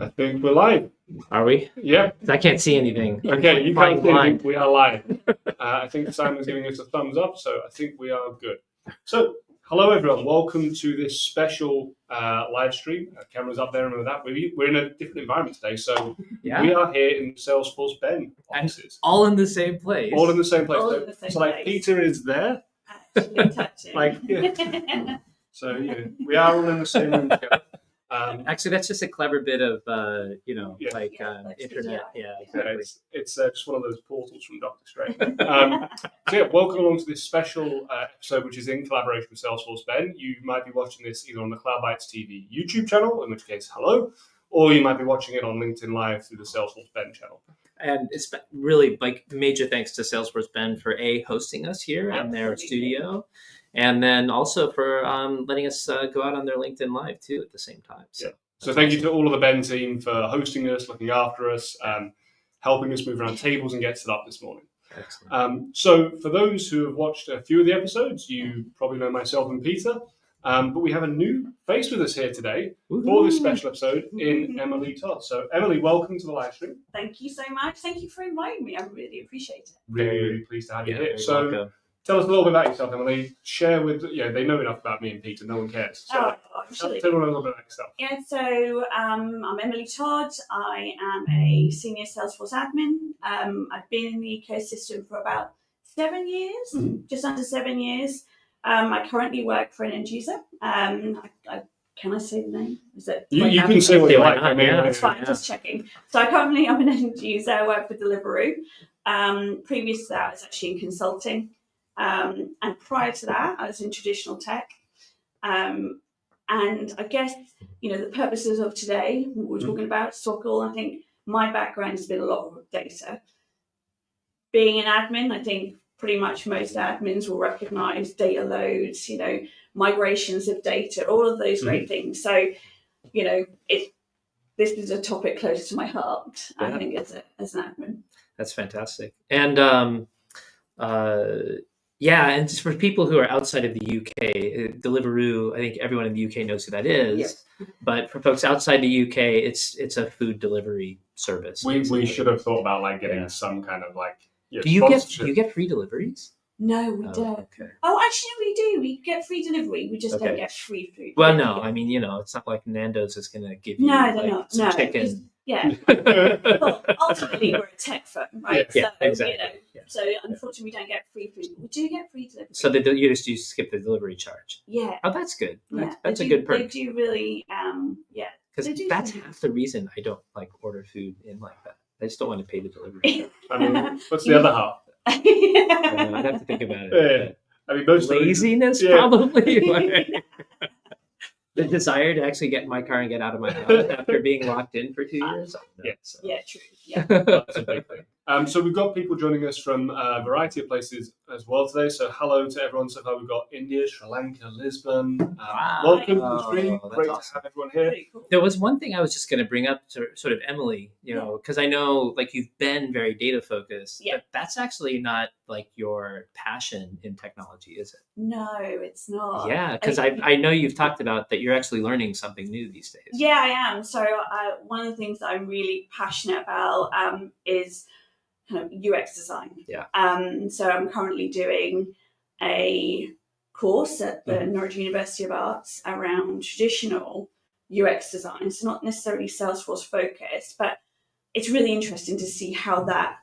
I think we're live. Are we? Yeah. I can't see anything. Okay, you can't see blind. anything. We are live. I think Simon's giving us a thumbs up, so I think we are good. So, hello everyone. Welcome to this special live stream. Camera's up there, remember that. We're in a different environment today, so we are here in Salesforce Ben offices. All in the same place. All in the same place. All in the same so like place. Peter is there. Actually touching. Like, yeah. So, yeah, we are all in the same room together. Actually, that's just a clever bit of, internet. Yeah, exactly. It's just one of those portals from Doctor Strange. So yeah, welcome along to this special episode, which is in collaboration with Salesforce Ben. You might be watching this either on the Cloud Bytes TV YouTube channel, in which case, hello, or you might be watching it on LinkedIn Live through the Salesforce Ben channel. And it's really major thanks to Salesforce Ben for hosting us here in their studio. And then also for letting us go out on their LinkedIn Live, too, at the same time. So thank you to all of the Ben team for hosting us, looking after us, helping us move around tables and get set up this morning. Excellent. So for those who have watched a few of the episodes, you probably know myself and Peter, but we have a new face with us here today for this special episode in Emily Todd. So Emily, welcome to the live stream. Thank you so much. Thank you for inviting me. I really appreciate it. Really pleased to have you here. So welcome. Tell us a little bit about yourself, Emily. Share with, they know enough about me and Peter, no one cares. So tell everyone a little bit about yourself. Yeah, so I'm Emily Todd. I am a senior Salesforce admin. I've been in the ecosystem for about 7 years, just under 7 years. I currently work for an end user. Can I say the name? Is it? You can say what you like. That's fine, just checking. So I'm an end user. I work for Deliveroo. Previous to that, I was actually in consulting. And prior to that, I was in traditional tech. And I guess, the purposes of today, what we're talking about, SOQL, I think my background has been a lot of data. Being an admin, I think pretty much most admins will recognize data loads, migrations of data, all of those great things. So, this is a topic close to my heart, I think, as an admin. That's fantastic. And, and just for people who are outside of the UK, Deliveroo, I think everyone in the UK knows who that is. Yes. But for folks outside the UK, it's a food delivery service. We should have thought about getting some kind of Do you get free deliveries? No, we don't. Okay. Oh, actually, we do. We get free delivery. We just don't get free food. Well, no, I mean, it's not like Nando's is going to give you some chicken. Yeah. Well, ultimately, we're a tech firm, right? Yeah, exactly. So unfortunately, we don't get free food. We do get free delivery. So you skip the delivery charge. Yeah. Oh, that's good. Yeah. That's a good perk. They do really, Because that's half the reason I don't order food in like that. I just don't want to pay the delivery. I mean, what's the other half? I'd have to think about it. I mean, most laziness, probably. The desire to actually get in my car and get out of my house after being locked in for 2 years. Yeah, true. Yeah. That's a big thing. So we've got people joining us from a variety of places as well today. So hello to everyone so far. We've got India, Sri Lanka, Lisbon. Welcome to the stream. Great to have everyone here. Cool. There was one thing I was just going to bring up to sort of Emily, because I know you've been very data focused, but that's actually not your passion in technology, is it? No, it's not. Yeah, because I know you've talked about that you're actually learning something new these days. Yeah, I am. So one of the things that I'm really passionate about is kind of UX design. Yeah. So I'm currently doing a course at the Norwich University of Arts around traditional UX design. It's not necessarily Salesforce focused, but it's really interesting to see how that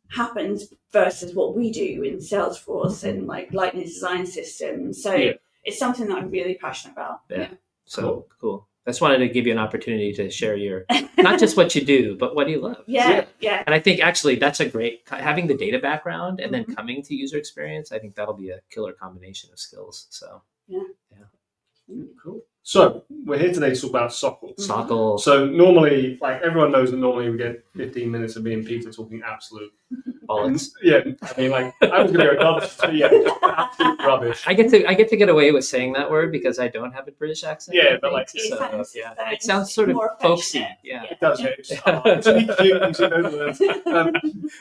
happens versus what we do in Salesforce and Lightning design systems. So it's something that I'm really passionate about. Yeah. So cool. I just wanted to give you an opportunity to share your, not just what you do, but what you love. Yeah. And I think actually that's a great, having the data background and then coming to user experience, I think that'll be a killer combination of skills. So, Cool. So we're here today to talk about SOQL. SOQL. So normally, everyone knows that normally we get 15 minutes of me and Peter talking absolute bollocks. I mean, I was going to go garbage, absolute rubbish. I get to get away with saying that word because I don't have a British accent. Yeah, but it sounds sort of folksy. Yeah, it does.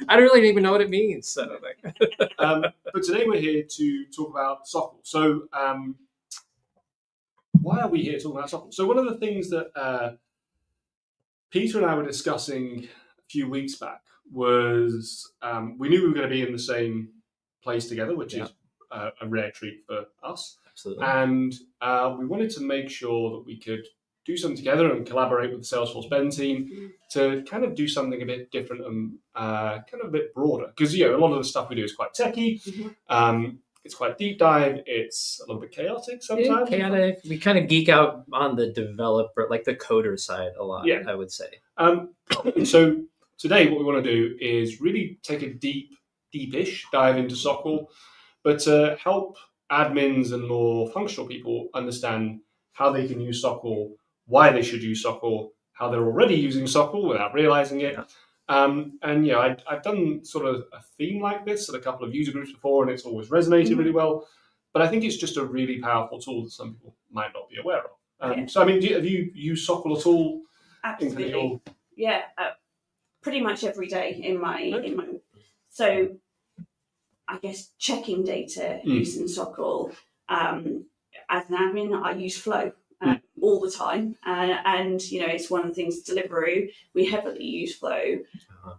I don't really even know what it means. So, but today we're here to talk about SOQL. So, why are we here talking about SOQL? So one of the things that Peter and I were discussing a few weeks back was we knew we were going to be in the same place together, which is a rare treat for us. Absolutely. And we wanted to make sure that we could do something together and collaborate with the SalesforceBen team to kind of do something a bit different and kind of a bit broader. Because, a lot of the stuff we do is quite techy. It's quite deep dive. It's a little bit chaotic sometimes. Chaotic. We kind of geek out on the developer, like the coder side a lot, I would say. So today what we want to do is really take a deepish dive into SOQL, but to help admins and more functional people understand how they can use SOQL, why they should use SOQL, how they're already using SOQL without realizing it. I've done sort of a theme like this at a couple of user groups before, and it's always resonated really well. But I think it's just a really powerful tool that some people might not be aware of. So, I mean, have you used SOQL at all? Absolutely. Yeah, pretty much every day in my. So, I guess checking data using SOQL. As an admin, I use Flow all the time, and it's one of the things. Deliveroo, we heavily use Flow,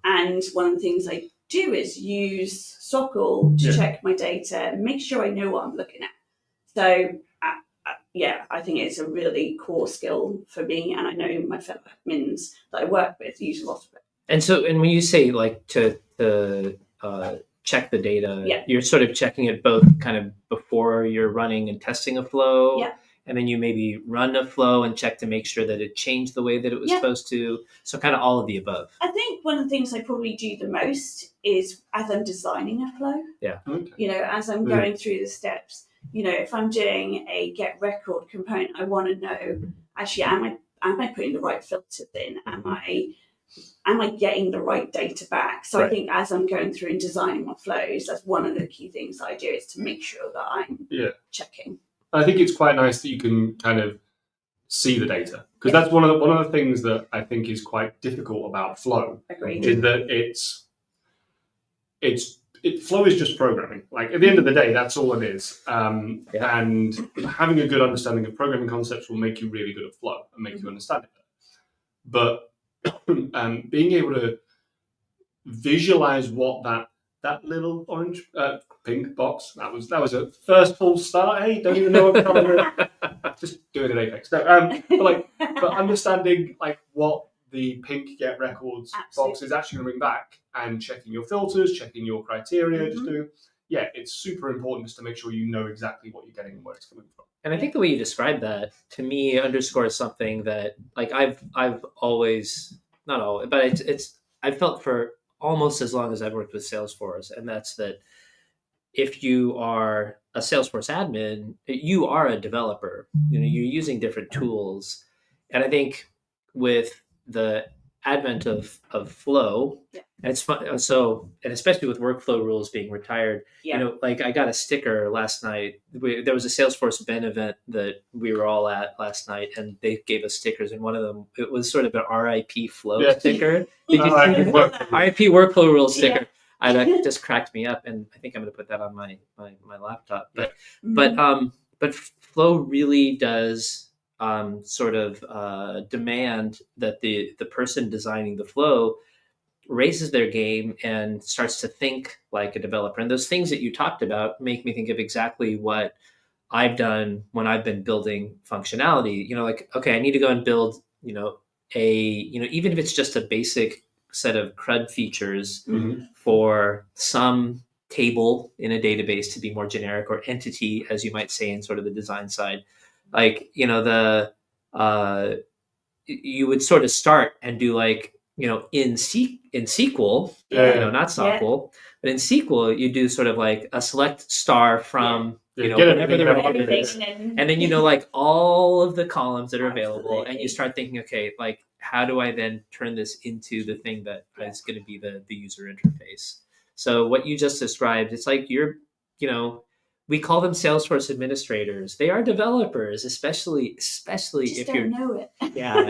and one of the things I do is use SOQL to check my data, make sure I know what I'm looking at. So, I think it's a really core skill for me, and I know my fellow admins that I work with use a lot of it. And when you say like to check the data, you're sort of checking it both kind of before you're running and testing a flow, and then you maybe run a flow and check to make sure that it changed the way that it was supposed to. So kind of all of the above. I think one of the things I probably do the most is as I'm designing a flow. As I'm going through the steps. If I'm doing a get record component, I want to know, actually, am I putting the right filters in? Am I getting the right data back? So I think as I'm going through and designing my flows, that's one of the key things I do is to make sure that I'm checking. I think it's quite nice that you can kind of see the data, because that's one of the things that I think is quite difficult about Flow. Agreed. Is that Flow is just programming. Like at the end of the day, that's all it is. And having a good understanding of programming concepts will make you really good at Flow and make you understand it better. But being able to visualize what that little orange pink box, that was a first full start. Hey, don't even know what color. Just do it in Apex. No, but understanding like what the pink get records box is actually going to bring back, and checking your filters, checking your criteria, just doing. Yeah, it's super important just to make sure you know exactly what you're getting and where it's coming from. And I think the way you describe that to me underscores something that like I've always, not always, but I've felt for almost as long as I've worked with Salesforce, and that's that if you are a Salesforce admin, you are a developer. You're using different tools, and I think with the advent of Flow, and it's fun. So, and especially with workflow rules being retired, like I got a sticker last night. There was a Salesforce-Ben event that we were all at last night, and they gave us stickers, and one of them, it was sort of an RIP Flow sticker. Did you see that? RIP workflow rules sticker. That just cracked me up, and I think I'm going to put that on my laptop. But Flow really does sort of demand that the person designing the flow raises their game and starts to think like a developer. And those things that you talked about make me think of exactly what I've done when I've been building functionality. Like, okay, I need to go and build, even if it's just a basic set of CRUD features for some table in a database to be more generic, or entity, as you might say, in sort of the design side. Like, you would sort of start and do like, in SQL, not SOQL, but in SQL, you do sort of like a select star from, whatever the record is. And then, like all of the columns that are available, and you start thinking, okay, like, how do I then turn this into the thing that is going to be the user interface? So what you just described, it's like we call them Salesforce administrators. They are developers, especially if you're know it.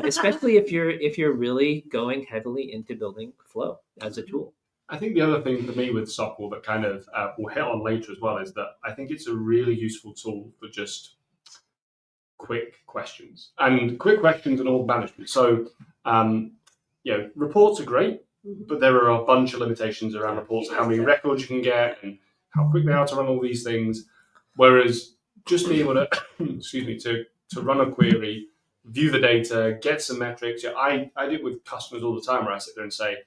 especially if you're really going heavily into building Flow as a tool. I think the other thing for me with SOQL that kind of we'll hit on later as well is that I think it's a really useful tool for just quick questions and org management. So reports are great, Mhm. but there are a bunch of limitations around reports, how many records you can get and how quick they are to run all these things. Whereas just being able to, excuse me, to run a query, view the data, get some metrics. I do it with customers all the time where I sit there and say,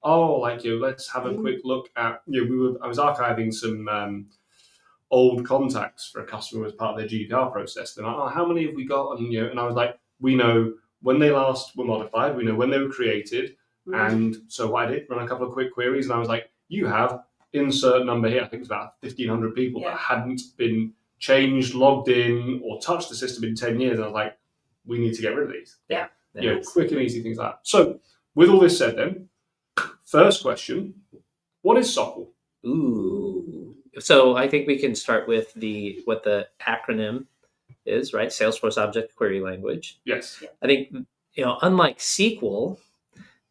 oh, let's have a quick look at, I was archiving some old contacts for a customer as part of their GDPR process. They're like, oh, how many have we got? And I was like, we know when they last were modified, we know when they were created. And so what I did, run a couple of quick queries, and I was like, you have insert number here. I think it's about 1,500 people that hadn't been changed, logged in, or touched the system in 10 years. And I was like, we need to get rid of these. Yeah. Quick and easy things like that. So with all this said then, first question, what is SOQL? Ooh. So I think we can start with what the acronym is, right? Salesforce Object Query Language. Yes. I think, unlike SQL,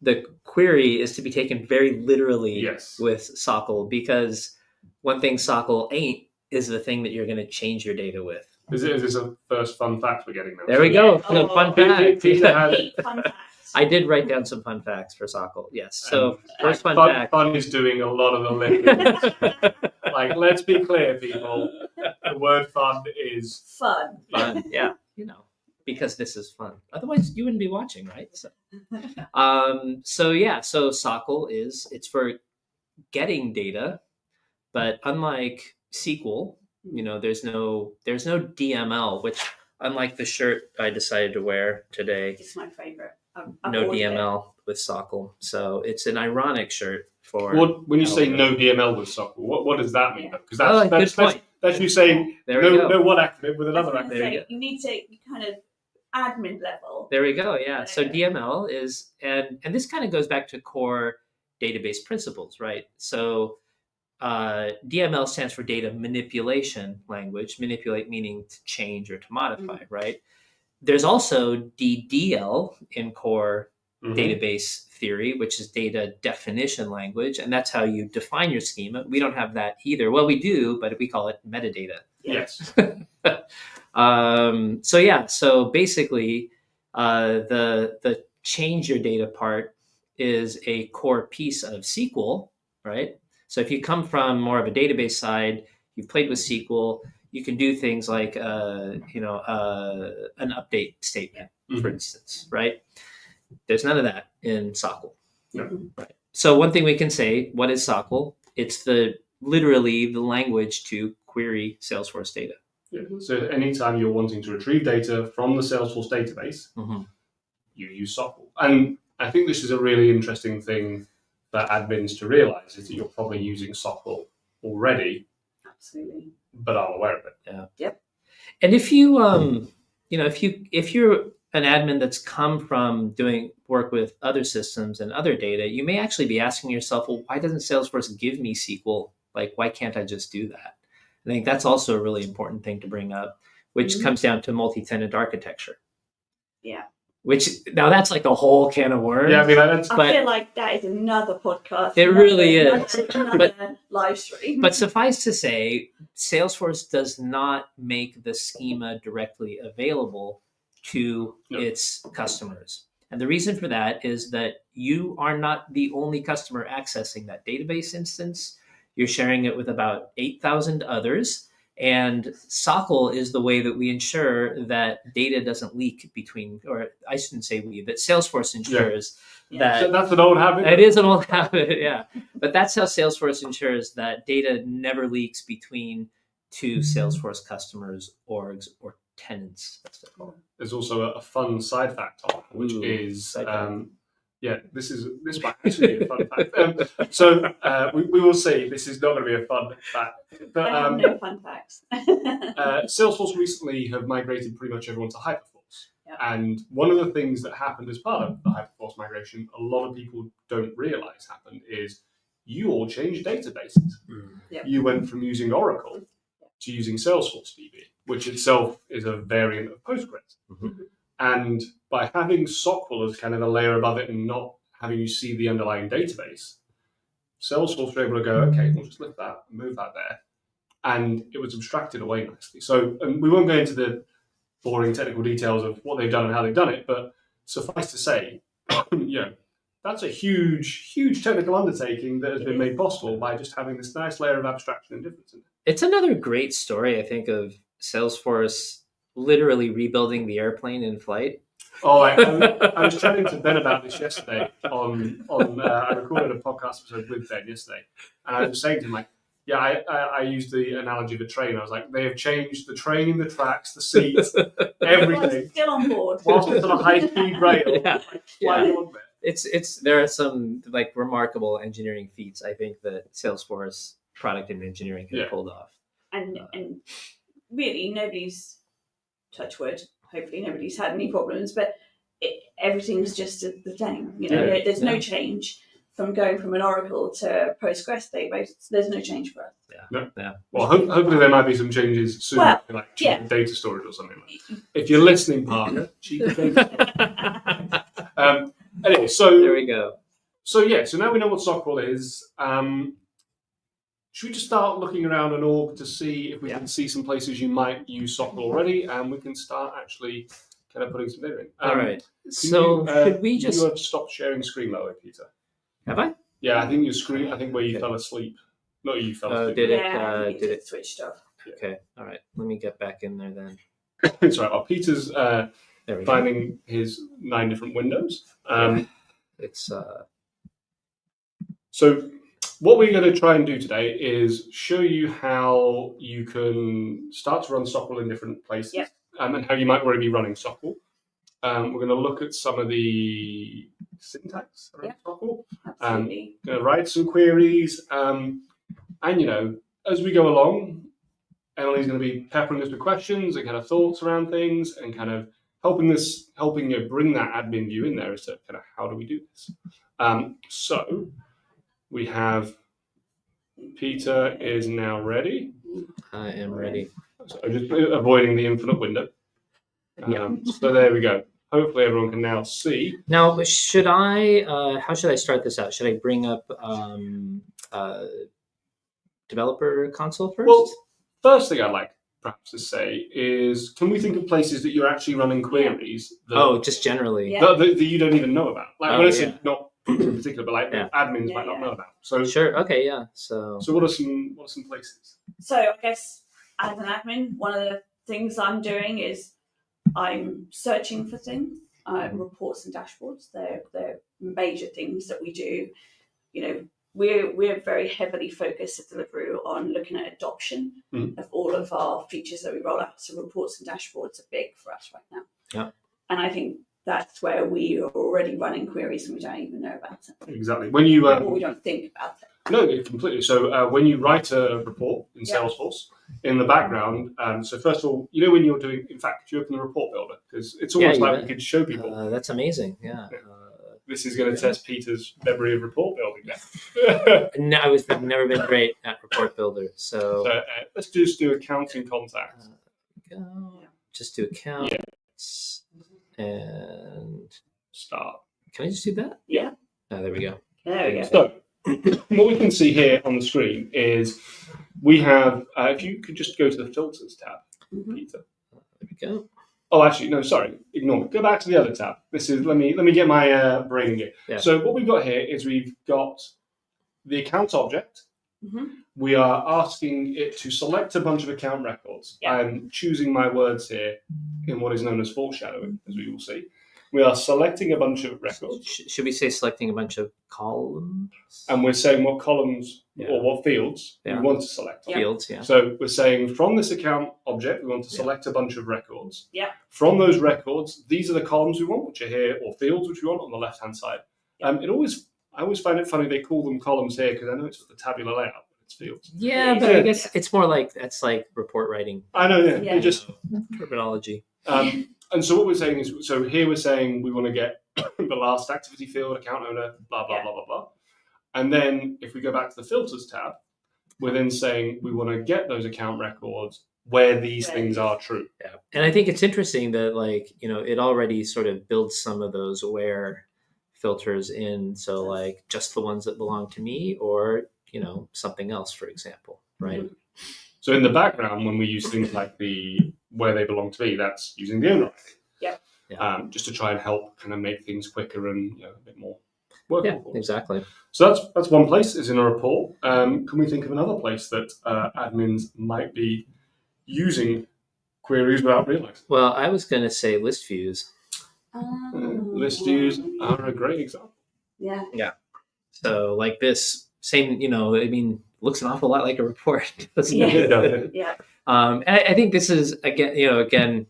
the query is to be taken very literally with SOQL, because one thing SOQL ain't is the thing that you're going to change your data with. Is this a first fun fact we're getting now? There we go. Fun fact. Fun facts. I did write down some fun facts for SOQL. Yes. So first fun fact. Fun is doing a lot of the lifting. Let's be clear, people. The word fun is fun. Fun. Yeah. Because this is fun. Otherwise, you wouldn't be watching, right? So SOQL it's for getting data, but unlike SQL, there's no DML, which, unlike the shirt I decided to wear today, It's my favorite. no DML with SOQL. So it's an ironic shirt for. When you say no DML with SOQL, what does that mean? Because that's you saying no one acronym with another acronym. You need to kind of admin level. There we go. Yeah. So DML is, and this kind of goes back to core database principles, right? So DML stands for data manipulation language. Manipulate meaning to change or to modify, right? There's also DDL in core database theory, which is data definition language, and that's how you define your schema. We don't have that either. Well, we do, but we call it metadata. Yes. So basically, the change your data part is a core piece of SQL, right? So if you come from more of a database side, you've played with SQL, you can do things like an update statement, for instance, right? There's none of that in SOQL. No. Right. So one thing we can say, what is SOQL? It's literally the language to query Salesforce data. Yeah. So anytime you're wanting to retrieve data from the Salesforce database, you use SOQL. And I think this is a really interesting thing for admins to realize, is that you're probably using SOQL already. Absolutely. But aren't aware of it. Yeah. Yep. And if you, if you're an admin that's come from doing work with other systems and other data, you may actually be asking yourself, well, why doesn't Salesforce give me SQL? Why can't I just do that? I think that's also a really important thing to bring up, which comes down to multi-tenant architecture. Yeah. Which now that's like a whole can of worms. Yeah, I feel like that is another podcast. It really is. Another live stream. But suffice to say, Salesforce does not make the schema directly available to its customers. And the reason for that is that you are not the only customer accessing that database instance. You're sharing it with about 8,000 others. And SOQL is the way that we ensure that data doesn't leak between, or I shouldn't say we, that Salesforce ensures that. So that's an old habit. It is an old habit, yeah. But that's how Salesforce ensures that data never leaks between two Salesforce customers, orgs, or tenants. That's what they're called. There's also a fun side fact on it, which is this might actually be a fun fact. We will see. This is not going to be a fun fact. But I have no fun facts. Salesforce recently have migrated pretty much everyone to Hyperforce. Yep. And one of the things that happened as part of the Hyperforce migration, a lot of people don't realize happened, is you all changed databases. Yep. You went from using Oracle to using Salesforce DB, which itself is a variant of Postgres. And by having SOQL as kind of a layer above it and not having you see the underlying database, Salesforce were able to go, okay, we'll just lift that and move that there. And it was abstracted away nicely. So we won't go into the boring technical details of what they've done and how they've done it, but suffice to say, that's a huge technical undertaking that has been made possible by just having this nice layer of abstraction and difference in it. It's another great story, I think, of Salesforce literally rebuilding the airplane in flight. Oh, I was chatting to Ben about this yesterday I recorded a podcast episode with Ben yesterday, and I was saying to him, like, yeah, I used the analogy of a train. I was like, they have changed the train, the tracks, the seats, everything. Still on board. Whilst it's on a high-speed rail. Yeah. Flying on there. There are some like remarkable engineering feats, I think, that Salesforce product and engineering has pulled off. And really, nobody's, touch wood, hopefully nobody's had any problems, but everything's just the same. There's no change from going from an Oracle to Postgres database. There's no change for us. Yeah. Well, hopefully there might be some changes soon, like cheaper data storage or something like that. If you're listening, Parker, cheaper data. Anyway, so there we go. So now we know what SOQL is. Should we just start looking around an org to see if we can see some places you might use SOQL already, and we can start actually kind of putting some data in. All right. So should we just... You have stopped sharing screen mode, Peter. Have I? Yeah, I think your screen. I think where you fell asleep. Not you fell asleep. Did it switched off? Okay. All right. Let me get back in there then. It's all right. Well, Peter's finding his 9 different windows. It's So what we're going to try and do today is show you how you can start to run SOQL in different places, and how you might already be running SOQL. We're going to look at some of the syntax around SOQL. Absolutely. Going to write some queries, and as we go along, Emily's going to be peppering us with questions and kind of thoughts around things, and kind of helping you bring that admin view in there as to kind of how do we do this. So we have Peter is now ready. I am ready. So I'm just avoiding the infinite window. So there we go. Hopefully everyone can now see. Now, should I? How should I start this out? Should I bring up developer console first? Well, first thing I'd like perhaps to say is, can we think of places that you're actually running queries? Just generally. That you don't even know about. Like when I say not in particular, but like admins might not know about. So sure. Okay. Yeah. So what are some places? So I guess as an admin, one of the things I'm doing is I'm searching for things, reports and dashboards. They're major things that we do. We're very heavily focused at Deliveroo on looking at adoption of all of our features that we roll out. So reports and dashboards are big for us right now. Yeah. And I think that's where we are already running queries and we don't even know about it. Exactly. When you or we don't think about it. No, completely. So when you write a report in Salesforce, in the background, so first of all, when you're doing, in fact, if you open the report builder, because it's almost like we could show people. That's amazing. Yeah. This is going to test Peter's memory of report building now. No, I've never been great at report builder. So let's just do accounting contacts. Just do accounts and start. Can I just do that? Yeah. Oh, there we go. There we go. So what we can see here on the screen is we have, if you could just go to the filters tab, Peter. There we go. Oh, actually, no, sorry, ignore me. Go back to the other tab. This is, let me get my brain here. Yeah. So what we've got here is we've got the account object. We are asking it to select a bunch of account records. I'm choosing my words here in what is known as foreshadowing, as we will see. We are selecting a bunch of records. Should we say selecting a bunch of columns? And we're saying what columns or what fields we want to select. Fields, So we're saying from this account object, we want to select a bunch of records. Yeah. From those records, these are the columns we want, which are here, or fields, which we want on the left-hand side. I always find it funny they call them columns here because I know it's the tabular layout, but it's fields. Yeah, but I guess it's more like that's like report writing. I know, It just terminology. And so what we're saying is, so here we're saying we want to get the last activity field, account owner, blah, blah, blah, blah, blah. And then if we go back to the filters tab, we're then saying we want to get those account records where these things are true. Yeah. And I think it's interesting that it already sort of builds some of those where filters in. So like just the ones that belong to me or, something else, for example, right? So in the background, when we use things like the where they belong to me, that's using the owner. Yeah. Just to try and help kind of make things quicker and a bit more working Yeah, for. exactly. So that's one place, is in a report. Can we think of another place that admins might be using queries without realizing? Well, I was going to say list views. List views are a great example. Yeah. Yeah. So like this same, looks an awful lot like a report. doesn't Yeah. it? Yeah. And I think this is again,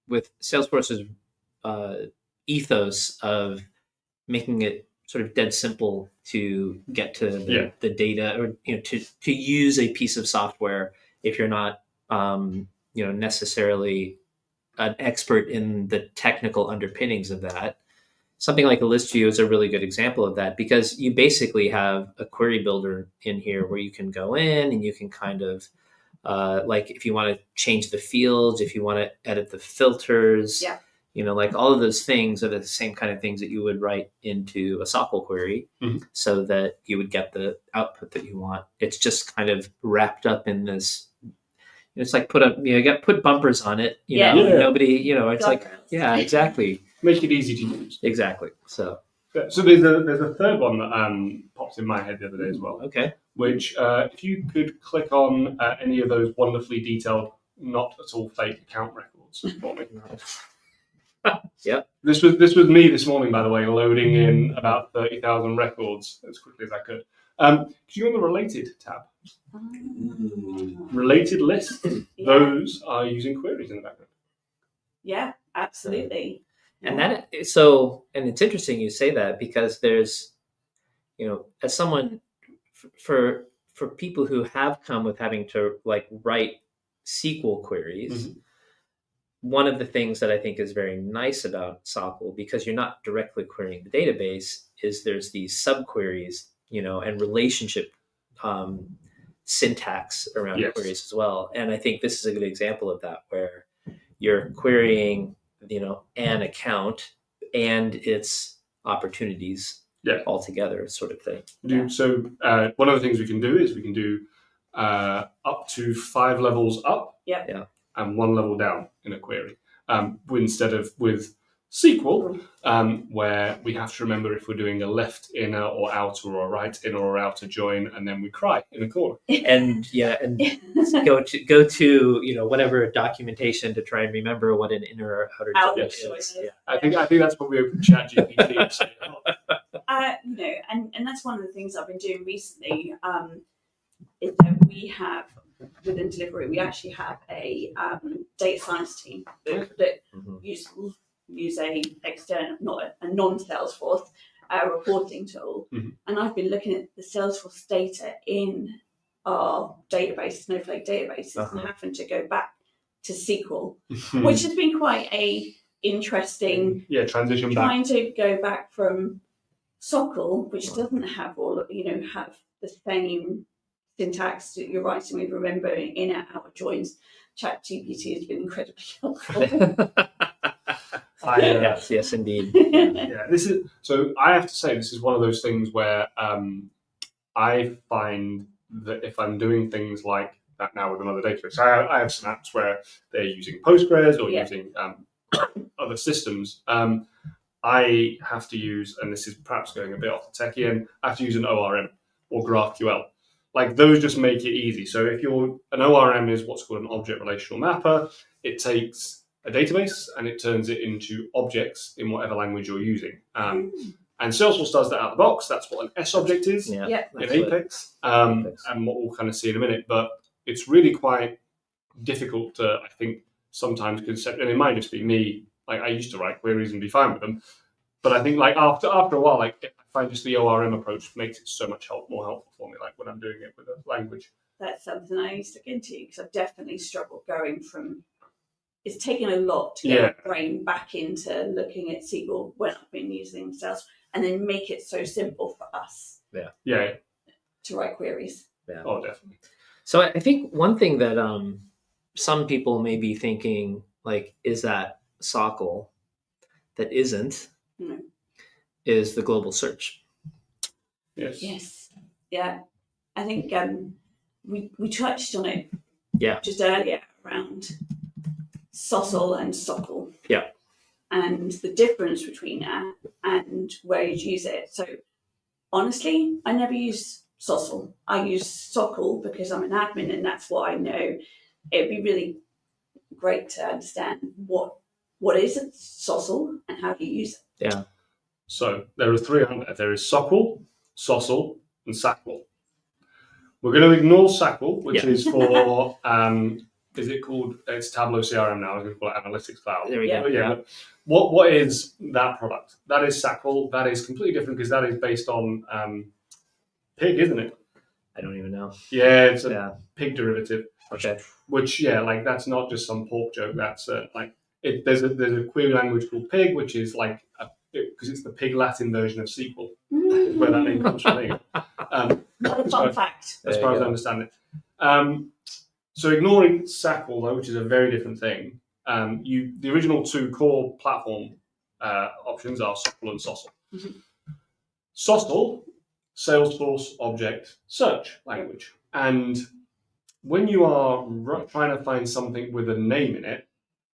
with Salesforce's ethos of making it sort of dead simple to get to the data, or to use a piece of software if you're not necessarily an expert in the technical underpinnings of that. Something like a list view is a really good example of that, because you basically have a query builder in here where you can go in and you can kind of like if you want to change the fields, if you want to edit the filters, like all of those things are the same kind of things that you would write into a SOQL query so that you would get the output that you want. It's just kind of wrapped up in this. It's like put bumpers on it. Nobody, it's like, yeah, exactly. Make it easy to use. Exactly. So there's a third one that popped in my head the other day as well. Okay. Which, if you could click on any of those wonderfully detailed, not at all fake account records for me. Yep. This was me this morning, by the way, loading in about 30,000 records as quickly as I could. Could you go on the related tab? Related lists. Those are using queries in the background. Yeah, absolutely. And it's interesting you say that, because there's, as someone, for people who have come with having to like write SQL queries, one of the things that I think is very nice about SOQL, because you're not directly querying the database, is there's these subqueries, and relationship syntax around queries as well. And I think this is a good example of that, where you're querying, an account and its opportunities all together, sort of thing. So one of the things we can do is we can do up to 5 levels up and 1 level down in a query, instead of with SQL, where we have to remember if we're doing a left inner or outer or a right inner or outer join, and then we cry in a corner. And go to whatever documentation to try and remember what an inner or outer join is. Yeah. I think that's what we open ChatGPT and say, and that's one of the things I've been doing recently. Is that we have within delivery, we actually have a data science team that use a external, not a non-Salesforce reporting tool, and I've been looking at the Salesforce data in our database, Snowflake databases, and having to go back to SQL, which has been quite a interesting transition. Trying to go back from SOQL, which doesn't have have the same syntax that you're writing with, remember inner outer joins. ChatGPT has been incredibly helpful. Yes, indeed. So I have to say, this is one of those things where I find that if I'm doing things like that now with another database, I have some apps where they're using Postgres or using other systems. I have to use, and this is perhaps going a bit off the techie end, I have to use an ORM or GraphQL. Like, those just make it easy. So if an ORM is what's called an object relational mapper, it takes a database and it turns it into objects in whatever language you're using. And Salesforce does that out of the box. That's what an S object is in Apex, and what we'll kind of see in a minute. But it's really quite difficult to, I think, sometimes concept. And it might just be me. Like, I used to write queries and be fine with them, but I think like after a while, like I find just the ORM approach makes it so much more helpful for me. Like when I'm doing it with a language. That's something I used to get into, because I've definitely struggled going from. It's taken a lot to get my brain back into looking at SQL when I've been using Salesforce, and then make it so simple for us. To write queries. Yeah. Oh, definitely. So I think one thing that some people may be thinking, like, is that SOQL that isn't, is the global search. Yes. Yeah. I think we touched on it just earlier around SOSL and SOQL. Yeah. and the difference between that and where you'd use it. So honestly, I never use SOQL. I use SOQL because I'm an admin and that's what I know. It'd be really great to understand what is a SOQL and how do you use it. Yeah. So there are three on there. There is SOQL, SOSL, and SAQL. We're going to ignore SAQL, which is for, is it called, it's Tableau CRM now, I was going to call it Analytics Cloud. There we go. But yeah. What is that product? That is SAQL. That is completely different because that is based on pig, isn't it? I don't even know. Yeah, it's a pig derivative. Okay. Which, like that's not just some pork joke. That's there's a query language called Pig, which is like because it's the Pig Latin version of SQL, where that name comes from. Not a fun fact. As far as I understand it. So ignoring SAQL though, which is a very different thing, the original two core platform options are SOQL and SOSL. Mm-hmm. SOSL, Salesforce Object Search Language, and when you are trying to find something with a name in it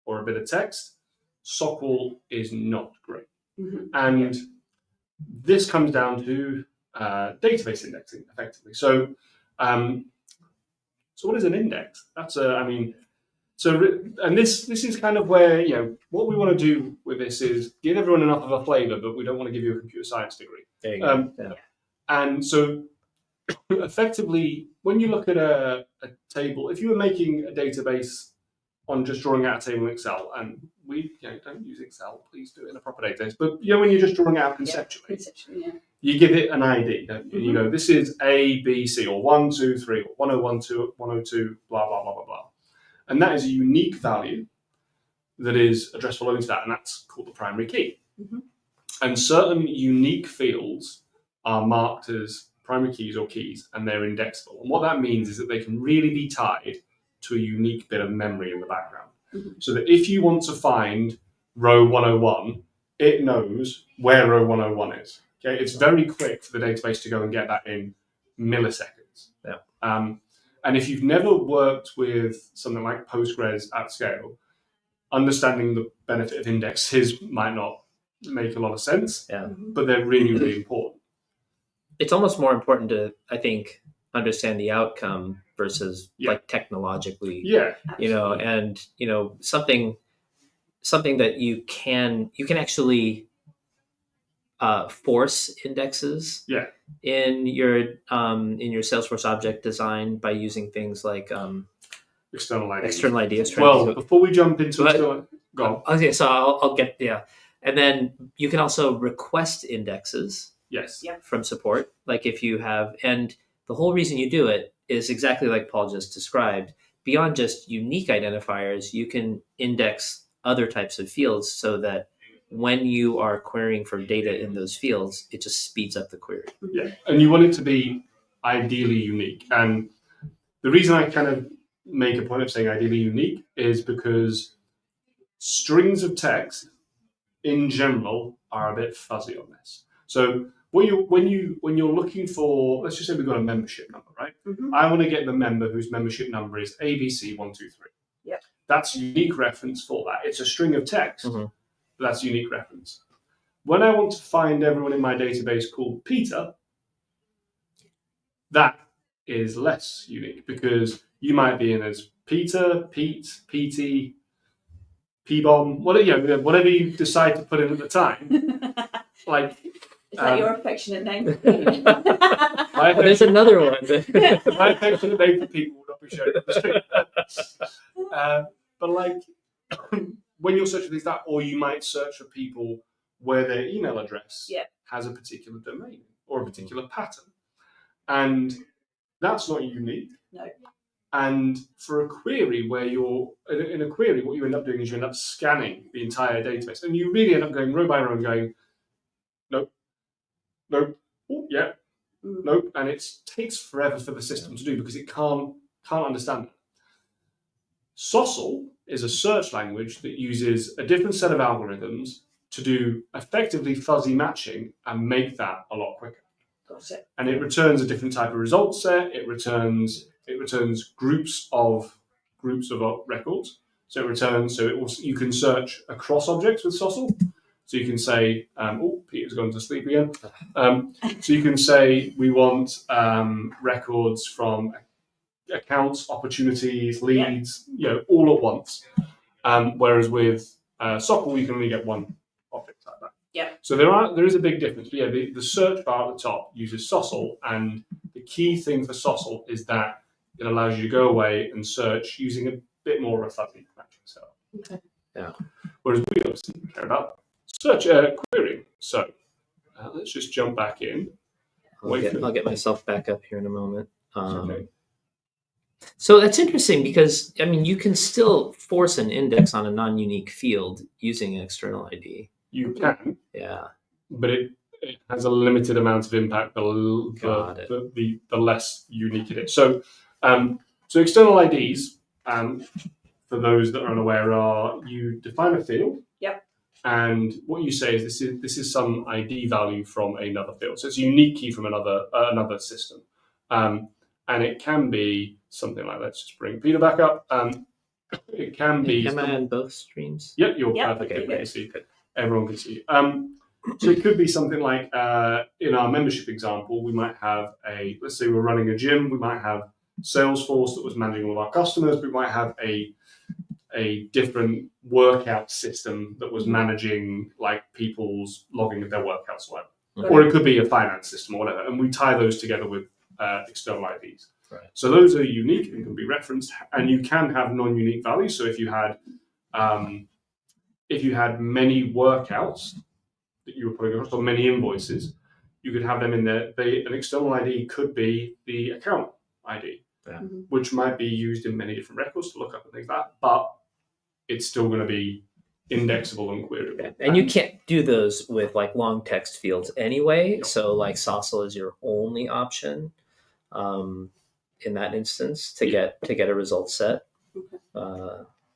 or a bit of text, SOQL is not great. Mm-hmm. And this comes down to database indexing, effectively. So what is an index? That's and this is kind of where, what we want to do with this is give everyone enough of a flavor, but we don't want to give you a computer science degree. There you go. And so effectively, when you look at a table, if you were making a database on just drawing out a table in Excel, and we don't use Excel, please do it in a proper database, but when you're just drawing it out conceptually, you give it an ID, don't you? Mm-hmm. You go, this is A, B, C, or 1, 2, 3, or 1012, 102, blah, blah, blah, blah, blah. And that is a unique value that is addressable only to that, and that's called the primary key. Mm-hmm. And certain unique fields are marked as primary keys or keys, and they're indexable. And what that means is that they can really be tied to a unique bit of memory in the background. Mm-hmm. So that if you want to find row 101, it knows where row 101 is. Okay, it's very quick for the database to go and get that in milliseconds. Yeah. And if you've never worked with something like Postgres at scale, understanding the benefit of indexes might not make a lot of sense. Yeah. But they're really, really important. It's almost more important to, I think, understand the outcome versus like technologically. Yeah. And something that you can actually force indexes in your Salesforce object design by using things like external IDs. Well, before we jump into it, go on. Okay, so I'll get and then you can also request indexes. Yes. From support, like if you have, and the whole reason you do it is exactly like Paul just described. Beyond just unique identifiers, you can index other types of fields so that when you are querying for data in those fields, it just speeds up the query. Yeah, and you want it to be ideally unique. And the reason I kind of make a point of saying ideally unique is because strings of text in general are a bit fuzzy on this. So when you're looking for, let's just say we've got a membership number, right? Mm-hmm. I want to get the member whose membership number is ABC123. Yeah. That's a unique reference for that. It's a string of text. Mm-hmm. That's a unique reference. When I want to find everyone in my database called Peter, that is less unique because you might be in as Peter, Pete, PT, P-bomb, whatever you decide to put in at the time. Like, is that your affectionate name? There's another one. My affectionate name for people will not be shown on the screen. But like, when you're searching things that, or you might search for people where their email address has a particular domain or a particular pattern. And that's not unique. No. And for a query where in a query, what you end up doing is you end up scanning the entire database. And you really end up going row by row and going, nope, oh, yeah, nope. And it takes forever for the system to do because it can't understand it. SOSL is a search language that uses a different set of algorithms to do effectively fuzzy matching and make that a lot quicker. Got it. And it returns a different type of result set. It returns groups of records. So it returns. So it also, you can search across objects with SOQL. So you can say, Peter's gone to sleep again. So you can say we want records from accounts, opportunities, leads, all at once. Whereas with SOQL, you can only get one object like that. Yeah. So there is a big difference. But yeah, the search bar at the top uses SOQL, and the key thing for SOQL is that it allows you to go away and search using a bit more of a fuzzy matching setup. Okay. Yeah. Whereas we obviously care about search querying. So let's just jump back in. I'll get myself back up here in a moment. Okay. So that's interesting because, I mean, you can still force an index on a non-unique field using an external ID. You can. Yeah. But it has a limited amount of impact the less unique it is. So external IDs, for those that are unaware, are you define a field. Yep. And what you say is this is some ID value from another field. So it's a unique key from another system. And it can be something like, let's just bring Peter back up. It can be. Am I on both streams? Yep, you're perfect. Okay, Can see. Everyone can see. So it could be something like in our membership example, we might have let's say we're running a gym. We might have Salesforce that was managing all of our customers. We might have a different workout system that was managing like people's logging of their workouts or whatever. Or it could be a finance system or whatever. And we tie those together with external IDs. Right. So those are unique and can be referenced, and you can have non-unique values. So if you had many workouts that you were putting across, or many invoices, you could have them in there. An external ID could be the account ID, which might be used in many different records to look up and things like that, but it's still going to be indexable and queryable. Okay. And you can't do those with like long text fields anyway. Yep. So like SOQL is your only option in that instance to get a result set. Okay.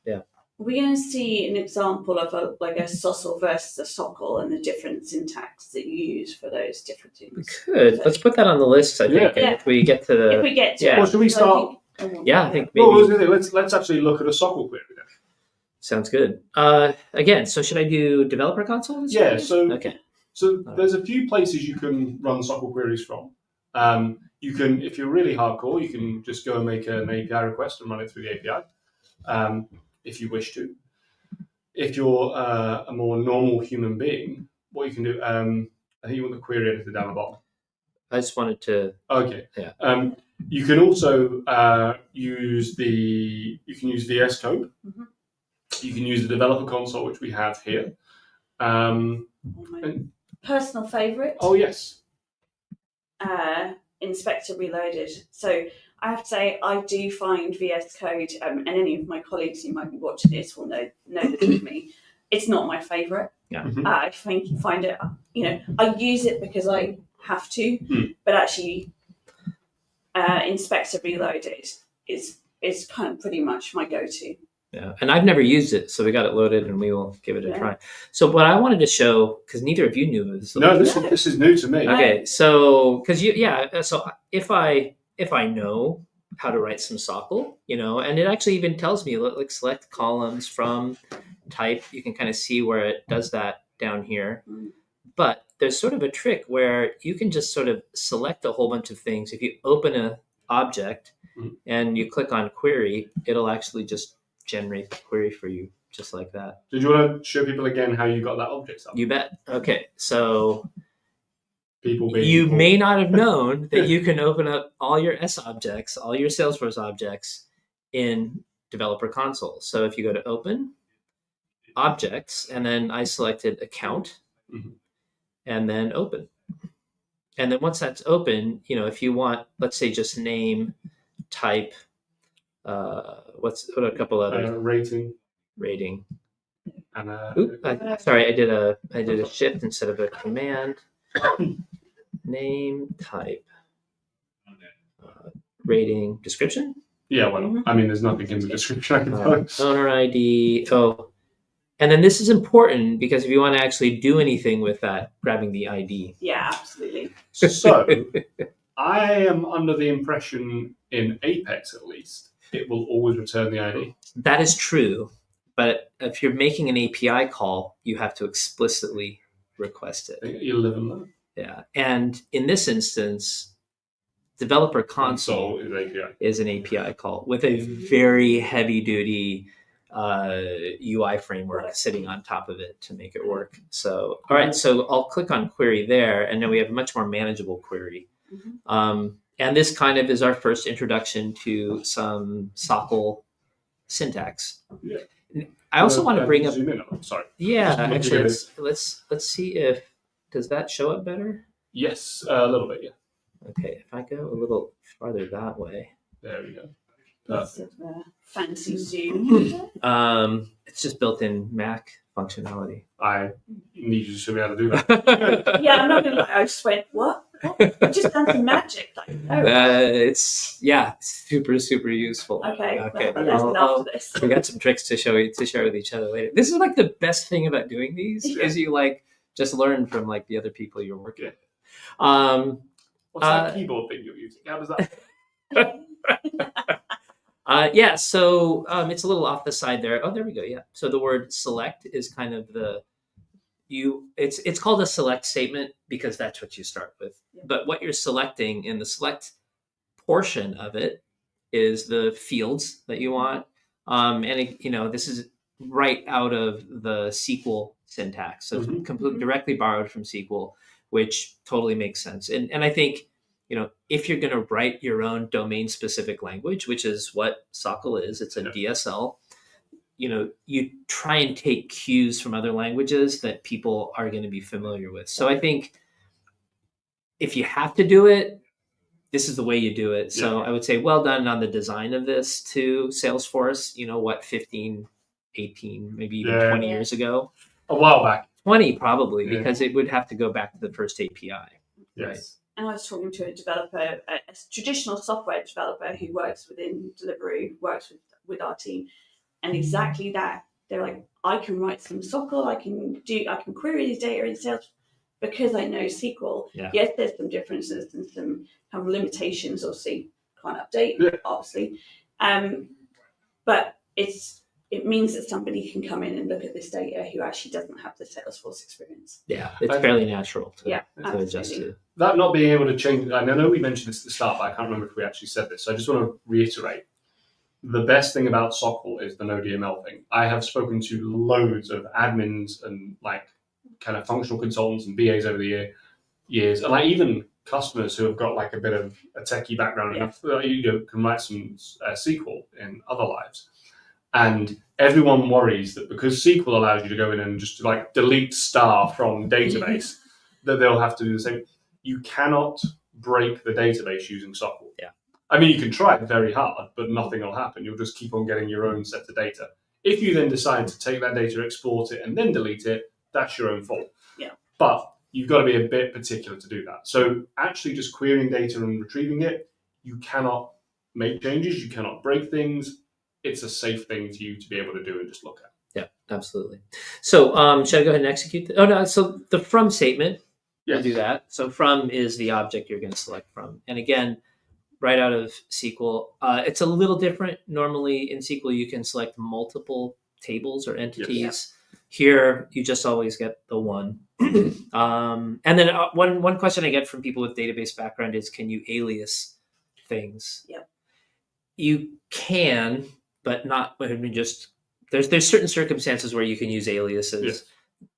Yeah. We're going to see an example of a SOQL versus a SOQL and the different syntax that you use for those different things. We could. Let's put that on the list, I think. Yeah. If we get to it. Well, should we start? I think maybe. Well, let's actually look at a SOQL query then. Sounds good. Again, so should I do developer console? Yeah. So okay. So there's a few places you can run SOQL queries from. You can, if you're really hardcore, you can just go and make an API request and run it through the API, if you wish to. If you're a more normal human being, what you can do, I think you want the query editor down the bottom. I just wanted to. Okay. Yeah. You can also use VS Code. Mm-hmm. You can use the developer console, which we have here. Personal favourite. Oh yes. Inspector Reloaded. So I have to say, I do find VS Code, and any of my colleagues who might be watching this will know this with me. It's not my favourite. Yeah. Mm-hmm. I find it, I use it because I have to, but actually, Inspector Reloaded is kind of pretty much my go-to. Yeah, and I've never used it, so we got it loaded, and we will give it a try. So what I wanted to show, because neither of you knew this. No, this is new to me. Okay, so so if I know how to write some SOQL, and it actually even tells me like select columns from type. You can kind of see where it does that down here. But there's sort of a trick where you can just sort of select a whole bunch of things. If you open an object and you click on query, it'll actually just generate the query for you just like that. Did you want to show people again how you got that object up? You bet. Okay, so you may not have known that you can open up all your S objects, all your Salesforce objects in Developer Console. So if you go to Open, Objects, and then I selected Account, and then Open. And then once that's open, if you want, let's say just name, type, what are a couple others? Rating. And sorry, I did a shift instead of a command. Name, type, rating, description. Yeah, well, I mean, there's nothing in the description I can tell you. Owner ID. Oh, and then this is important because if you want to actually do anything with that, grabbing the ID. Yeah, absolutely. So, I am under the impression, in Apex at least, it will always return the ID. That is true. But if you're making an API call, you have to explicitly request it. You live and learn. Yeah. And in this instance, developer console is an API call with a very heavy duty UI framework sitting on top of it to make it work. So, all right, so I'll click on query there, and then we have a much more manageable query. And this kind of is our first introduction to some SOQL syntax. Yeah. I also want to bring up. Zoom in. Sorry. Yeah, actually, let's see if does that show up better. Yes, a little bit. Yeah. Okay, if I go a little farther that way. There we go. Lots of fancy Zoom. It's just built-in Mac functionality. I need you to be able to do that. Yeah, I'm not gonna lie. I just went, what? I've just done some magic. Like, It's super useful. Okay. Okay. Well, enough of this. We got some tricks to share with each other later. This is like the best thing about doing these is you like just learn from like the other people you're working with. What's that keyboard thing you're using? How does that? So it's a little off the side there. Oh, there we go. Yeah. So the word select is kind of it's called a select statement because that's what you start with. Yeah. But what you're selecting in the select portion of it is the fields that you want. This is right out of the SQL syntax. So completely directly borrowed from SQL, which totally makes sense. And I think, if you're going to write your own domain specific language, which is what SOQL is, it's a DSL, you try and take cues from other languages that people are going to be familiar with. So I think if you have to do it, this is the way you do it. So I would say, well done on the design of this to Salesforce, 15, 18, maybe even 20 years ago. A while back. 20 probably, because it would have to go back to the first API. Yes. Right? And I was talking to a developer, a traditional software developer who works within delivery, works with our team, and exactly that. They're like, I can write some SOQL, I can query these data in Salesforce because I know SQL. Yeah. Yes, there's some differences and some kind of limitations. Obviously, can't update, obviously, but it means that somebody can come in and look at this data who actually doesn't have the Salesforce experience. Yeah, it's fairly natural to adjust to. That not being able to change, I know we mentioned this at the start, but I can't remember if we actually said this. So I just want to reiterate. The best thing about SOQL is the NoDML thing. I have spoken to loads of admins and like kind of functional consultants and BAs over the years, and like even customers who have got like a bit of a techie background enough that can write some SQL in other lives. And everyone worries that because SQL allows you to go in and just like delete star from database, that they'll have to do the same. You cannot break the database using SOQL. Yeah. I mean, you can try very hard, but nothing will happen. You'll just keep on getting your own set of data. If you then decide to take that data, export it, and then delete it, that's your own fault. Yeah. But you've got to be a bit particular to do that. So actually just querying data and retrieving it, you cannot make changes, you cannot break things. It's a safe thing for you to be able to do and just look at. Yeah, absolutely. So should I go ahead and execute? So the from statement, we'll do that. So from is the object you're going to select from. And again, right out of SQL, it's a little different. Normally in SQL, you can select multiple tables or entities. Yes. Here, you just always get the one. And then one question I get from people with database background is, can you alias things? Yep. You can, but not. I mean, just there's certain circumstances where you can use aliases,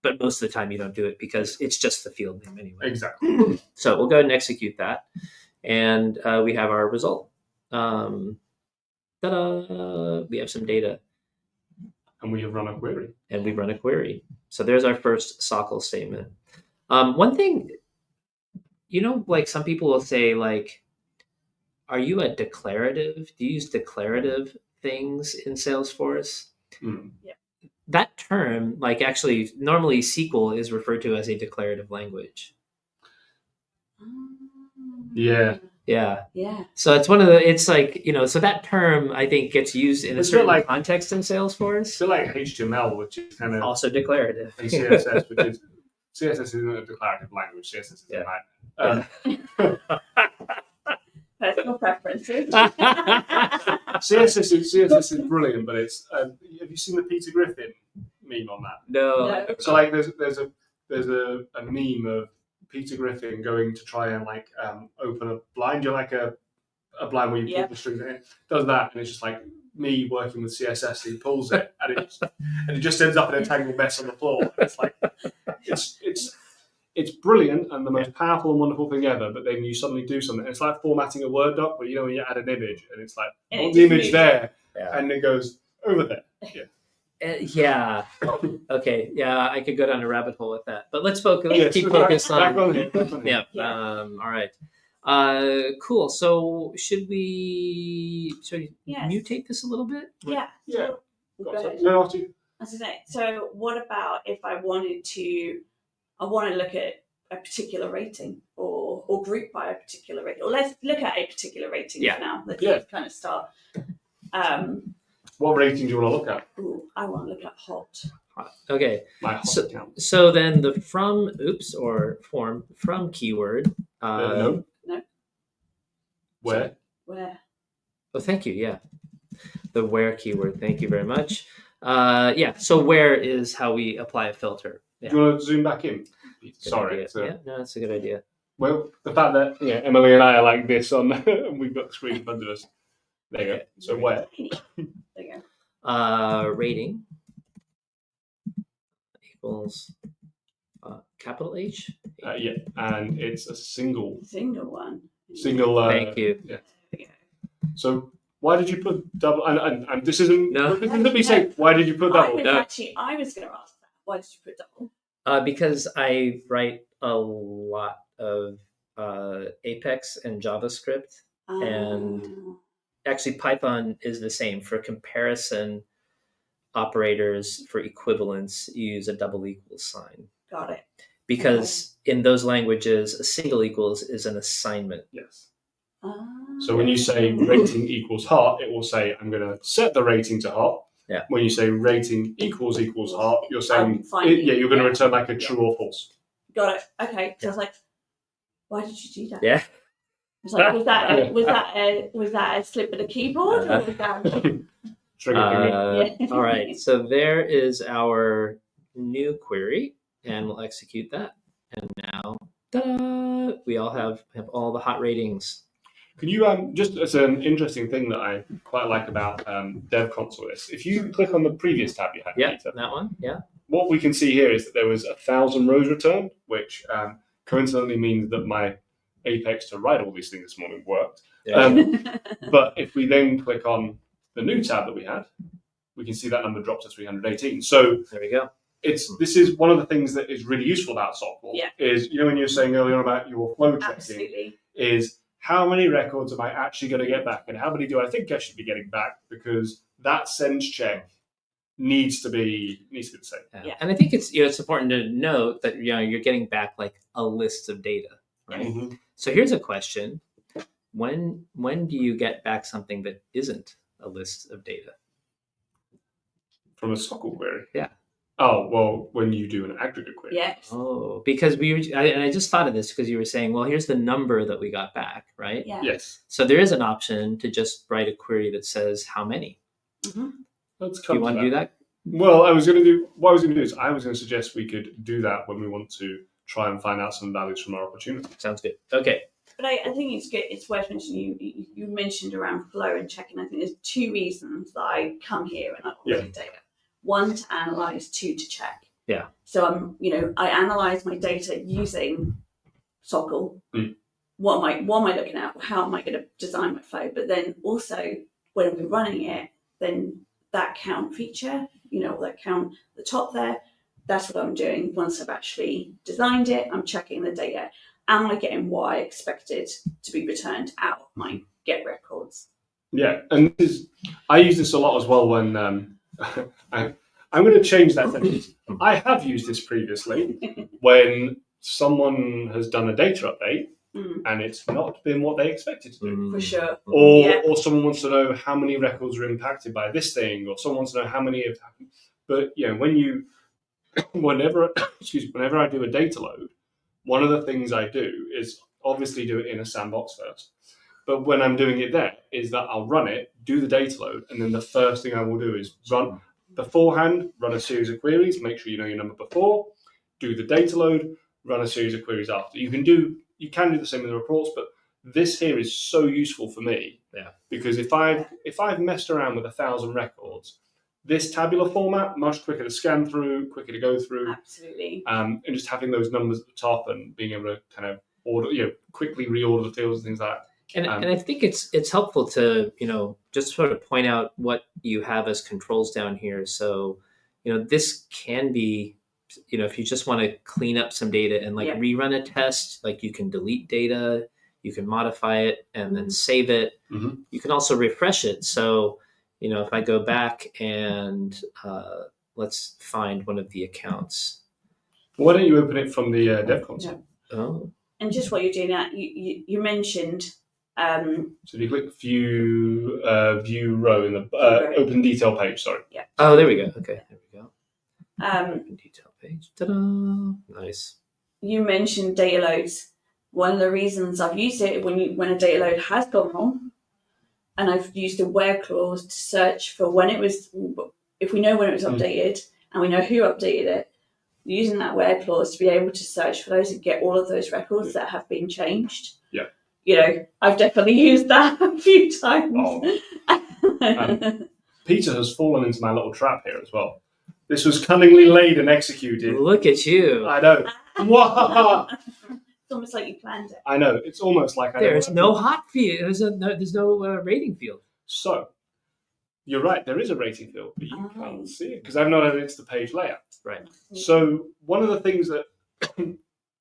but most of the time you don't do it because it's just the field name anyway. Exactly. So we'll go ahead and execute that, and we have our result. Ta-da! We have some data. And we have run a query. So there's our first SOQL statement. One thing, like some people will say, like, are you a declarative? Do you use declarative things in Salesforce? Yeah. That term, like actually, normally SQL is referred to as a declarative language. Yeah. Yeah. Yeah. So it's it's like, so that term I think gets used in a certain context in Salesforce. It's a bit like HTML, which is kind of also declarative. And CSS, which is CSS isn't a declarative language. CSS is Personal preferences. CSS is brilliant, but it's. Have you seen the Peter Griffin meme on that? No. No. So like, there's a meme of Peter Griffin going to try and like open a blind. You're like a blind where you pull the string in. Does that, and it's just like me working with CSS. He pulls it, and it just ends up in a tangled mess on the floor. And it's like it's brilliant and the most powerful and wonderful thing ever. But then you suddenly do something. It's like formatting a Word doc, where when you add an image, and it's like want the image there, and it goes over there. Yeah. Okay. Yeah, I could go down a rabbit hole with that, but let's focus. Yeah, Let's keep focused on. Back on here. Yeah. All right. Cool. So should we mutate this a little bit? Yeah. Yeah. Go ahead. No, after you. As I say, so what about if I want to look at a particular rating or group by a particular rating, or let's look at a particular rating for now. Let's kind of start. What rating do you want to look at? I want to look at hot. Okay. My hot count. So then the from keyword. No. Where? Oh, thank you. Yeah. The where keyword. Thank you very much. So where is how we apply a filter. Yeah. Do you want to zoom back in? Sorry. No, that's a good idea. Well, the fact that Emily and I are like this on, and we've got the screen in front of us. There you go. So where? There you go. Rating equals capital H. And it's a single one. Thank you. Yeah. So why did you put double? And this isn't. No. This isn't me saying why did you put double? I was going to ask that. Why did you put double? Because I write a lot of Apex and JavaScript, and actually Python is the same for comparison operators. For equivalence, you use a double equals sign. Got it. Because in those languages, a single equals is an assignment. Yes. So when you say rating equals hot, it will say I'm going to set the rating to hot. Yeah. When you say rating equals hot, you're saying you're going to return like a true or false. Got it. Okay. So I was like, why did you do that? Yeah. Was that a slip of the keyboard or was that? All right. So there is our new query, and we'll execute that. And now, ta-da! We all have all the hot ratings. Can you just as an interesting thing that I quite like about Dev Console is if you click on the previous tab you had, Peter, that one, what we can see here is that there was 1,000 rows returned, which coincidentally means that my Apex to write all these things this morning worked. But if we then click on the new tab that we had, we can see that number drops to 318. So there we go. This is one of the things that is really useful about SOQL. Is when you were saying earlier about your flow checking, is how many records am I actually going to get back, and how many do I think I should be getting back? Because that sense check needs to be the same. Yeah. And I think it's important to note that you're getting back like a list of data, right? Mm-hmm. So here's a question: when do you get back something that isn't a list of data? From a SOQL query. Yeah. Oh, well, when you do an aggregate query. Yes. Oh, because I just thought of this because you were saying, well, here's the number that we got back, right? Yeah. Yes. So there is an option to just write a query that says how many. Mm-hmm. Let's come do you want to do that? Well, I was going to suggest we could do that when we want to try and find out some values from our opportunity. Sounds good. Okay. But I think it's good. It's worth mentioning. You mentioned around flow and checking. I think there's two reasons that I come here and I look at data. One, to analyze, two, to check. Yeah. So I analyze my data using SOQL. What am I looking at? How am I going to design my flow? But then also when we're running it, then that count feature, that count at the top there, that's what I'm doing. Once I've actually designed it, I'm checking the data. Am I getting what I expected to be returned out of my get records? Yeah, and I use this a lot as well when I'm going to change that sentence. I have used this previously when someone has done a data update and it's not been what they expected to do. For sure. Or someone wants to know how many records are impacted by this thing, or someone wants to know how many have happened. But whenever I do a data load, one of the things I do is obviously do it in a sandbox first. But when I'm doing it there, is that I'll run it, do the data load, and then the first thing I will do is run a series of queries, make sure you know your number before, do the data load, run a series of queries after. You can do the same with the reports, but this here is so useful for me. Yeah. Because if I've messed around with 1,000 records, this tabular format, much quicker to scan through, quicker to go through. Absolutely. And just having those numbers at the top and being able to kind of quickly reorder the fields and things like that. And I think it's helpful to, just sort of point out what you have as controls down here. So, this can be, if you just want to clean up some data and rerun a test, you can delete data, you can modify it and then save it. Mm-hmm. You can also refresh it. So, if I go back and let's find one of the accounts. Why don't you open it from the dev console? Yeah. Oh. And just while you're doing that, you mentioned. So if you click view row in the open detail page, sorry. Yeah. Oh, there we go. Okay, there we go. Open detail page. Ta-da! Nice. You mentioned data loads. One of the reasons I've used it when a data load has gone wrong, and I've used a where clause to search for if we know when it was updated and we know who updated it, using that where clause to be able to search for those and get all of those records that have been changed. Yeah. I've definitely used that a few times. Oh. Peter has fallen into my little trap here as well. This was cunningly laid and executed. Look at you. I know. It's almost like you planned it. I know. It's almost like there's no hot field. There's no rating field. So, you're right. There is a rating field, but you can't see it because I've not added it to the page layout. Right. So, one of the things that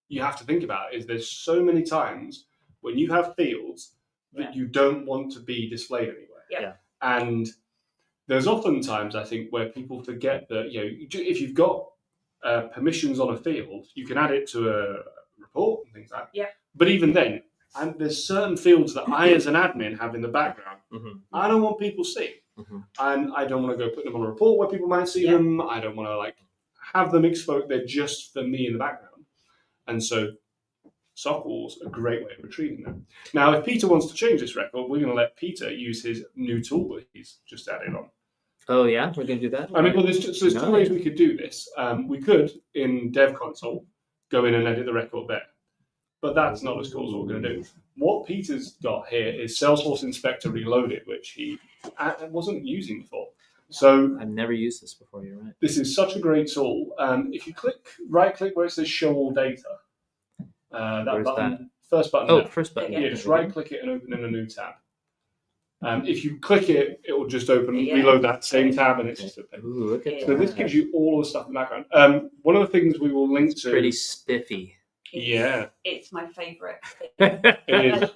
you have to think about is there's so many times when you have fields that you don't want to be displayed anywhere. Yeah. And there's often times, I think, where people forget that, if you've got permissions on a field, you can add it to a report and things like that. Yeah. But even then, there's certain fields that I, as an admin, have in the background. Mm-hmm. I don't want people seeing. Mm-hmm. And I don't want to go put them on a report where people might see them. I don't want to have them exposed. They're just for me in the background. And so SOQL's a great way of retrieving them. Now, if Peter wants to change this record, we're going to let Peter use his new tool that he's just added on. Oh, yeah? We're going to do that? I mean, well, there's two ways we could do this. We could, in Dev Console, go in and edit the record there. But that's not as cool as what we're going to do. What Peter's got here is Salesforce Inspector Reloaded, which he wasn't using before. So I've never used this before, you're right. This is such a great tool. If you right-click where it says Show All Data, Where's button, that? first button. Oh, there. first button. Yeah, just right-click it and open in a new tab. If you click it, it will just reload that same tab, and it's just open. Ooh, look at So that. this gives you all the stuff in the background. One of the things we will link to. Pretty spiffy. It's my favourite. It is.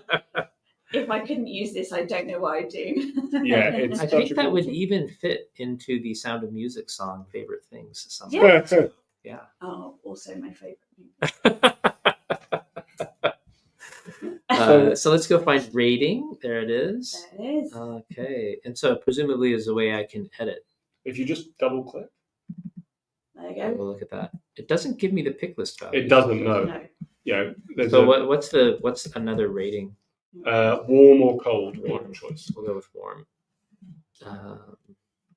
If I couldn't use this, I don't know what I'd do. Yeah, it's I such think a that cool would tool. even fit into the Sound of Music song, Favorite Things. Somehow. Yeah. Yeah. Oh, also my favourite. So let's go find rating. There it is. There it is. Okay. And so presumably is a way I can edit. If you just double click, There you Oh, go. look at that. It doesn't give me the pick list value. it doesn't know. No. There's So what's another rating? warm or cold, one choice. We'll go with warm.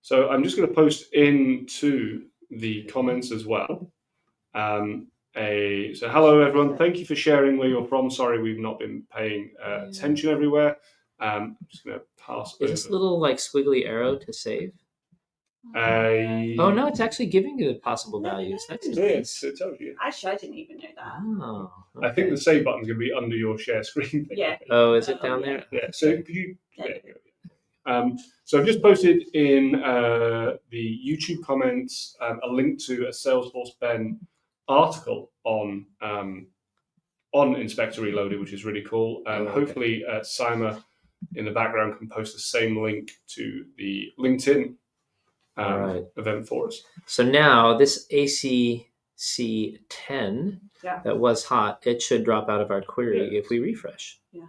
So I'm just going to post into the comments as well. So hello everyone, thank you for sharing where you're from. Sorry we've not been paying attention everywhere. I'm just going to pass Is this little squiggly arrow to save? over. Oh no, it's actually giving you the possible values. That's nice. It tells you. Actually, I didn't even know that. Oh, I think okay. the save button's going to be under your share screen thing. Yeah. Oh, is it down there? Yeah. So could you? There you So I've just posted in the YouTube comments a link to a SalesforceBen article on Inspector Reloaded, which is really cool. And hopefully Sima in the background can post the same link to the LinkedIn event for us. So now this ACC 10 that was hot, it should drop out of our query if we refresh. Yeah.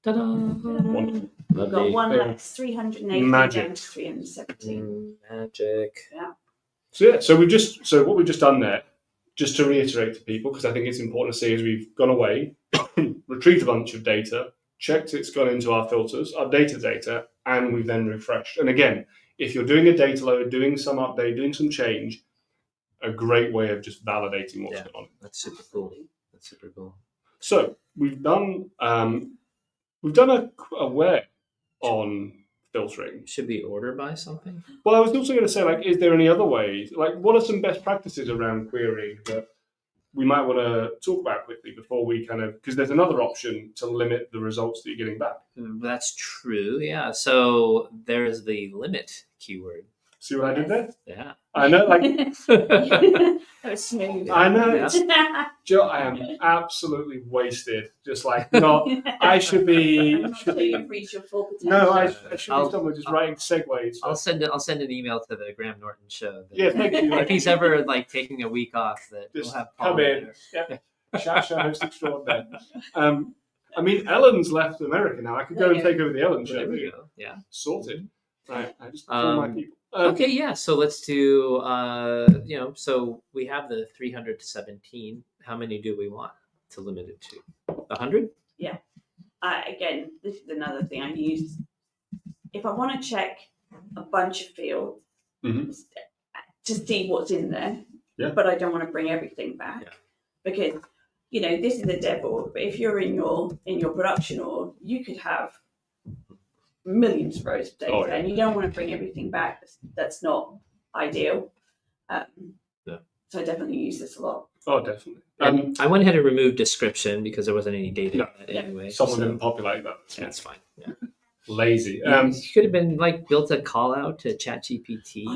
Ta-da! Wonderful. We've got one less, 380 Magic. down to 317. Magic. Yeah. So what we've just done there, just to reiterate to people, because I think it's important to see, is we've gone away, retrieved a bunch of data, checked it's gone into our filters, updated data, and we've then refreshed. And again, if you're doing a data load, doing some update, doing some change, a great way of just validating what's going on. That's super cool. So we've done a where on filtering. Should we order by something? Well, I was also going to say, like, is there any other ways? Like, what are some best practices around querying that we might want to talk about quickly before we because there's another option to limit the results that you're getting back. That's true. Yeah. So there's the limit keyword. See what I did there? Yeah. I know, like, That was smooth. I know. Yeah. Joe, I am absolutely wasted. Just like, not, I should be. I'm not sure you've reached your full potential. No, I should be somewhere just writing segues. I'll send an email to the Graham Norton show. Yeah, thank you. If he's ever taking a week off, that Just we'll have Paul come in. Yeah. Chat show host extraordinaire. I mean, Ellen's left America now. I could go and take over the Ellen show. There we go. Yeah. Sorted. Right. I just call my people. Okay, yeah. So let's do. So we have the 300 to 17. How many do we want to limit it to? 100? Yeah. Again, this is another thing I use. If I want to check a bunch of fields to see what's in there, but I don't want to bring everything back because this is a dev org. But if you're in your production org, you could have millions of rows of data, and you don't want to bring everything back. That's not ideal. So I definitely use this a lot. Oh, definitely. I went ahead and removed description because there wasn't any data in that anyway. Someone didn't populate that. That's fine. Yeah. Lazy. You could have been built a call out to ChatGPT.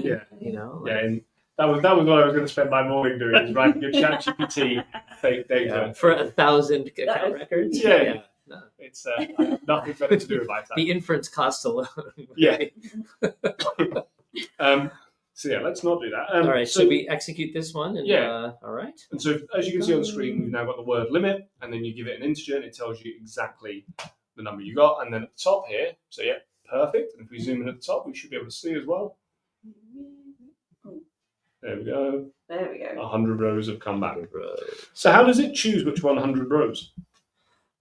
And that was what I was going to spend my morning doing, is writing a ChatGPT fake data for 1,000 account records. Yeah. No. It's I have nothing better to do with my time. The inference cost alone. Yeah. So let's not do that. All right, should we execute this one? And, all right. And so as you can see on the screen, we've now got the word limit, and then you give it an integer, and it tells you exactly the number you got. And then at the top here, so perfect. And if we zoom in at the top, we should be able to see as well. There we go. 100 rows have come back. So how does it choose which 100 rows?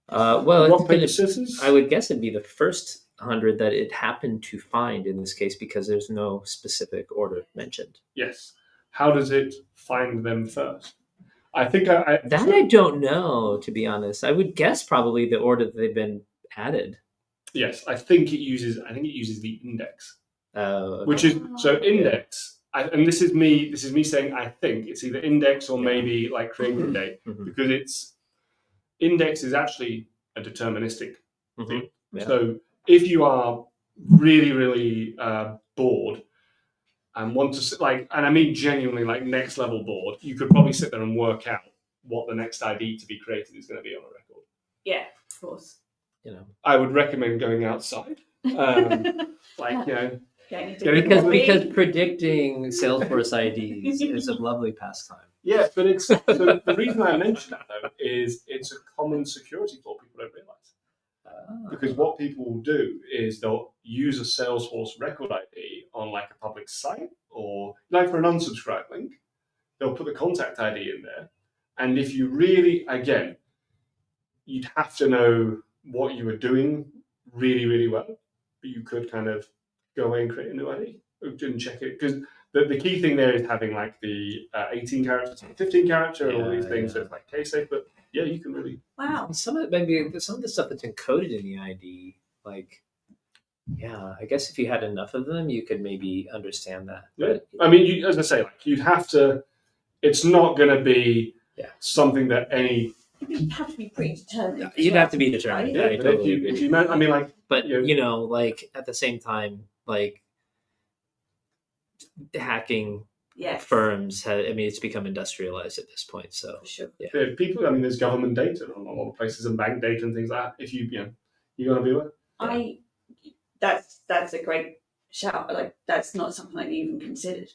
Well, scissors? I would guess it'd be the first 100 that it happened to find in this case, because there's no specific order mentioned. Yes. How does it find them first? I think I don't know, to be honest. I would guess probably the order that they've been added. Yes, I think it uses the index. Okay. Which is index. And this is me saying I think it's either index or maybe creating date, because index is actually a deterministic thing. Yeah. So if you are really, really bored and want to and I mean genuinely next level bored, you could probably sit there and work out what the next ID to be created is going to be on a record. Yeah, of course. I would recommend going outside. Because predicting Salesforce IDs is a lovely pastime. Yeah, but it's so the reason I mention that though is it's a common security flaw people don't realize. Because what people will do is they'll use a Salesforce record ID on a public site, or for an unsubscribe link, they'll put the contact ID in there. And if you really, again, you'd have to know what you were doing really, really well, but you could go away and create a new ID and check it, because the key thing there is having the 18 characters and 15 character and all these things. So it's case safe, but you can really. Wow. Some of the stuff that's encoded in the ID, I guess if you had enough of them, you could maybe understand that. Yeah. I mean, as I say, you'd have to. It's not going to be something that any. You'd have to be predetermined. You'd have to be determined. Right? Yeah, totally if you I mean, but at the same time, hacking firms it's become industrialized at this point. So for sure. People, there's government data on a lot of places and bank data and things like that. If you're going to be aware. That's a great shout. That's not something I even considered.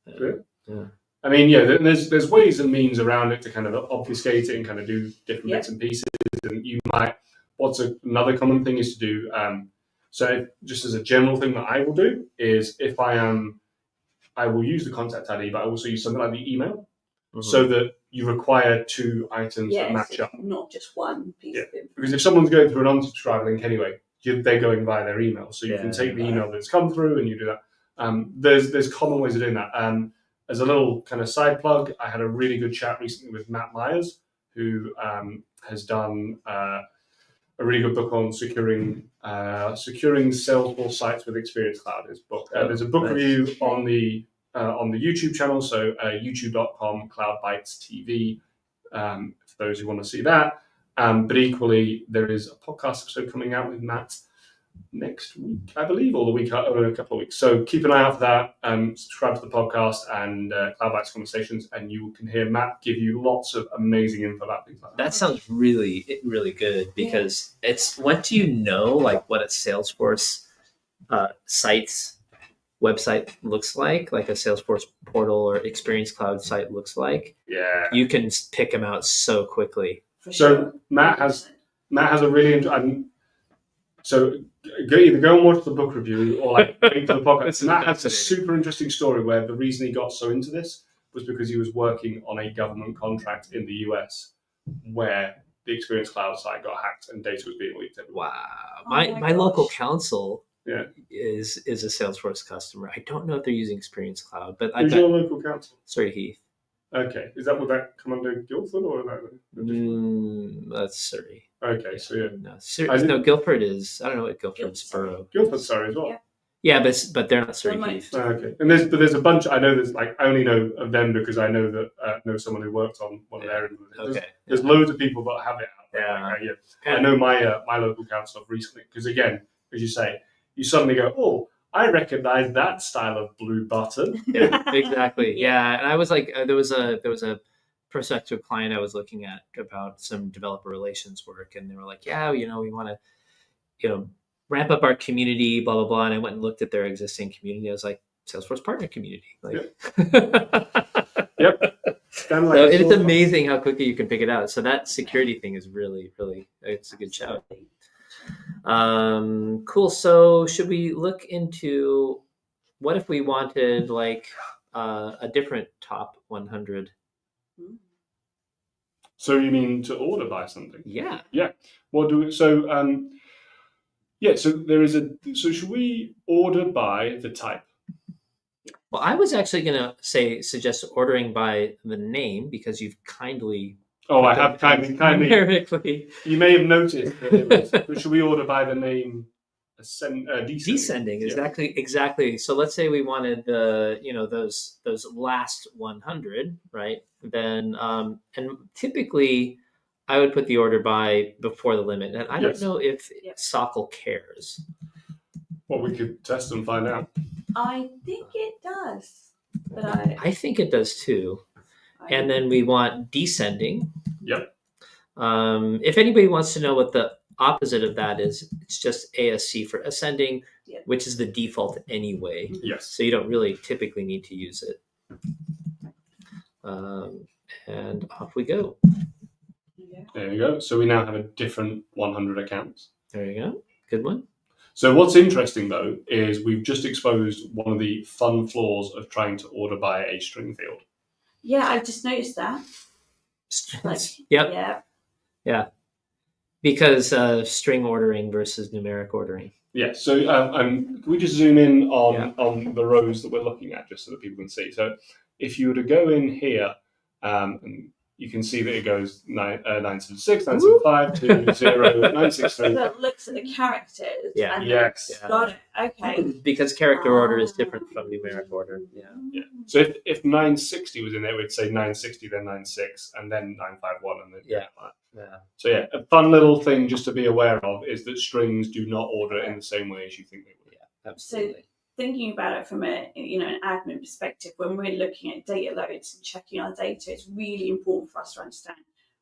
Yeah. I mean, there's ways and means around it to obfuscate it and do different bits and pieces. And you might. Another common thing is to do. So just as a general thing that I will do is if I will use the contact ID, but I also use something like the email. so that you require two items that match up. Not just one piece of information. Because if someone's going through an unsubscribe link anyway, they're going via their email. So you can take the email that's come through and you do that. There's common ways of doing that. As a little kind of side plug, I had a really good chat recently with Matt Myers, who has done a really good book on securing Salesforce sites with Experience Cloud. His book. There's a book review on the YouTube channel, so youtube.com cloudbytestv, for those who want to see that. But equally, there is a podcast episode coming out with Matt next week, I believe, or in a couple of weeks. So keep an eye out for that. Subscribe to the podcast and Cloud Bytes Conversations, and you can hear Matt give you lots of amazing info about things like that. That sounds really, really good, because it's once you know like what a Salesforce site's website looks like a Salesforce portal or Experience Cloud site looks like, you can pick them out so quickly. So Matt has a really so either go and watch the book review or like link to the podcast. Matt has a super interesting story where the reason he got so into this was because he was working on a government contract in the US where the Experience Cloud site got hacked and data was being leaked everywhere. Wow. My local council is a Salesforce customer. I don't know if they're using Experience Cloud, but Who's your local council? Sorry, Heath. Okay. Would that come under Guildford or that? That's Surrey. Okay, so No, Guildford is. I don't know what Guildford's borough. Guildford's Surrey as well. Yeah, but they're not Surrey Heath. Okay, and there's a bunch. I know there's I only know of them because I know that know someone who worked on one of their. There's loads of people that have it out there. I know my local council recently, because again, as you say, you suddenly go, oh, I recognize that style of blue button. Yeah, exactly. Yeah, and I was like, there was a prospective client I was looking at about some developer relations work, and they were like, yeah, we want to, ramp up our community, blah blah blah. And I went and looked at their existing community. I was like, Salesforce partner community. Yep. So it's amazing how quickly you can pick it out. So that security thing is really, really, it's a good shout. Cool. So should we look into what if we wanted a different top 100? So you mean to order by something? Yeah. What do we? So so there is so should we order by the type? Well, I was actually going to suggest ordering by the name, because you've kindly. Oh, I have kindly. Numerically. You may have noticed that but should we order by the name descending? Exactly. So let's say we wanted those last 100, right? Then and typically I would put the order by before the limit, and I don't know if SOQL cares. Well, we could test and find out. I think it does, but I think it does too. And then we want descending. Yep. If anybody wants to know what the opposite of that is, it's just ASC for ascending, which is the default anyway. Yes. So you don't really typically need to use it. And off we go. There you go. So we now have a different 100 accounts. There you go. Good one. So what's interesting, though, is we've just exposed one of the fun flaws of trying to order by a string field. Yeah, I just noticed that. Yep. Yeah. Because string ordering versus numeric ordering. Yeah. So can we just zoom in on the rows that we're looking at, just so that people can see? So if you were to go in here, and you can see that it goes 976, 975 to 0, 963. So it looks at the characters. Yeah. Yes. Got it. Okay. Because character order is different from numeric order. Yeah. So if 960 was in there, we'd say 960, then 96, and then 951, and then Yeah. So a fun little thing just to be aware of is that strings do not order in the same way as you think they would. Yeah, absolutely. So thinking about it from an admin perspective, when we're looking at data loads and checking our data, it's really important for us to understand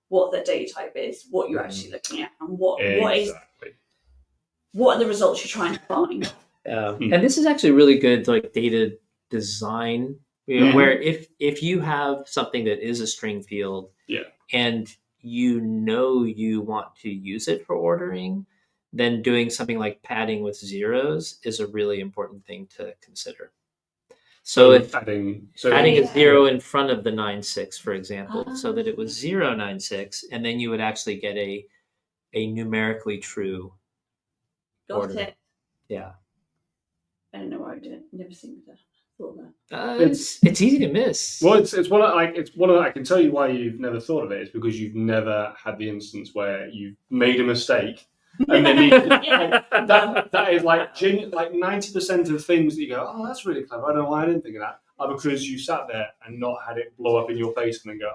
what the data type is, what you're actually looking at, and what are the results you're trying to find. And this is actually really good, data design, where if you have something that is a string field, and you want to use it for ordering, then doing something like padding with zeros is a really important thing to consider. So if adding a 0 in front of the 96, for example, so that it was 096, and then you would actually get a numerically true order. Got it. Yeah. I don't know why I didn't. Never seen that. Thought that. It's easy to miss. Well, it's one of I can tell you why you've never thought of it. It's because you've never had the instance where you've made a mistake and then that is like 90% of things that you go, oh, that's really clever. I don't know why I didn't think of that. Are because you sat there and not had it blow up in your face and then go,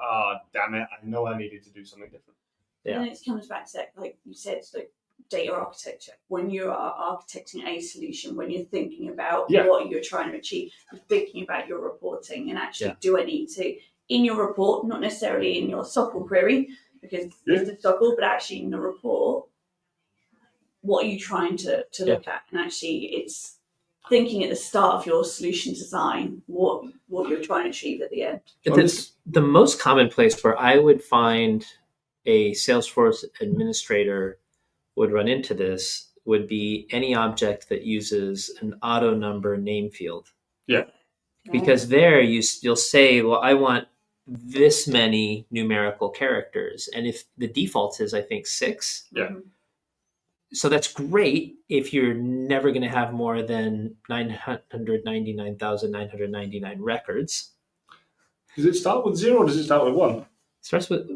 damn it, I know I needed to do something different. Yeah. And it comes back to, like you said, like data architecture. When you are architecting a solution, when you're thinking about what you're trying to achieve, you're thinking about your reporting and actually do I need to, in your report, not necessarily in your SOQL query, because it's a SOQL, but actually in the report, what are you trying to look at? And actually it's thinking at the start of your solution design, what you're trying to achieve at the end. It's the most common place where I would find a Salesforce administrator would run into this would be any object that uses an auto number name field. Yeah. Because there you'll say, well, I want this many numerical characters. And if the default is, I think, 6. Yeah. So that's great if you're never going to have more than 999,999 records. Does it start with 0 or does it start with 1? It starts with,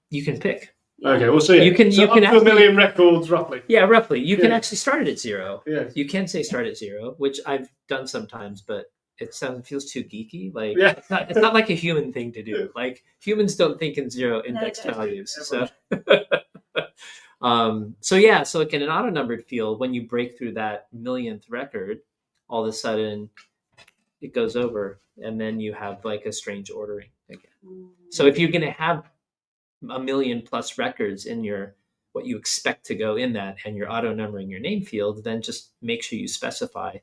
you can pick. Okay, we'll see. You can up to 1 million records, roughly. Yeah, roughly. You can actually start it at 0. Yes. You can say start at 0, which I've done sometimes, but it feels too geeky. Like it's not like a human thing to do. Like humans don't think in 0 index values. So so like in an auto numbered field, when you break through that millionth record, all of a sudden it goes over, and then you have like a strange ordering again. So if you're going to have 1 million plus records in your what you expect to go in that, and you're auto numbering your name field, then just make sure you specify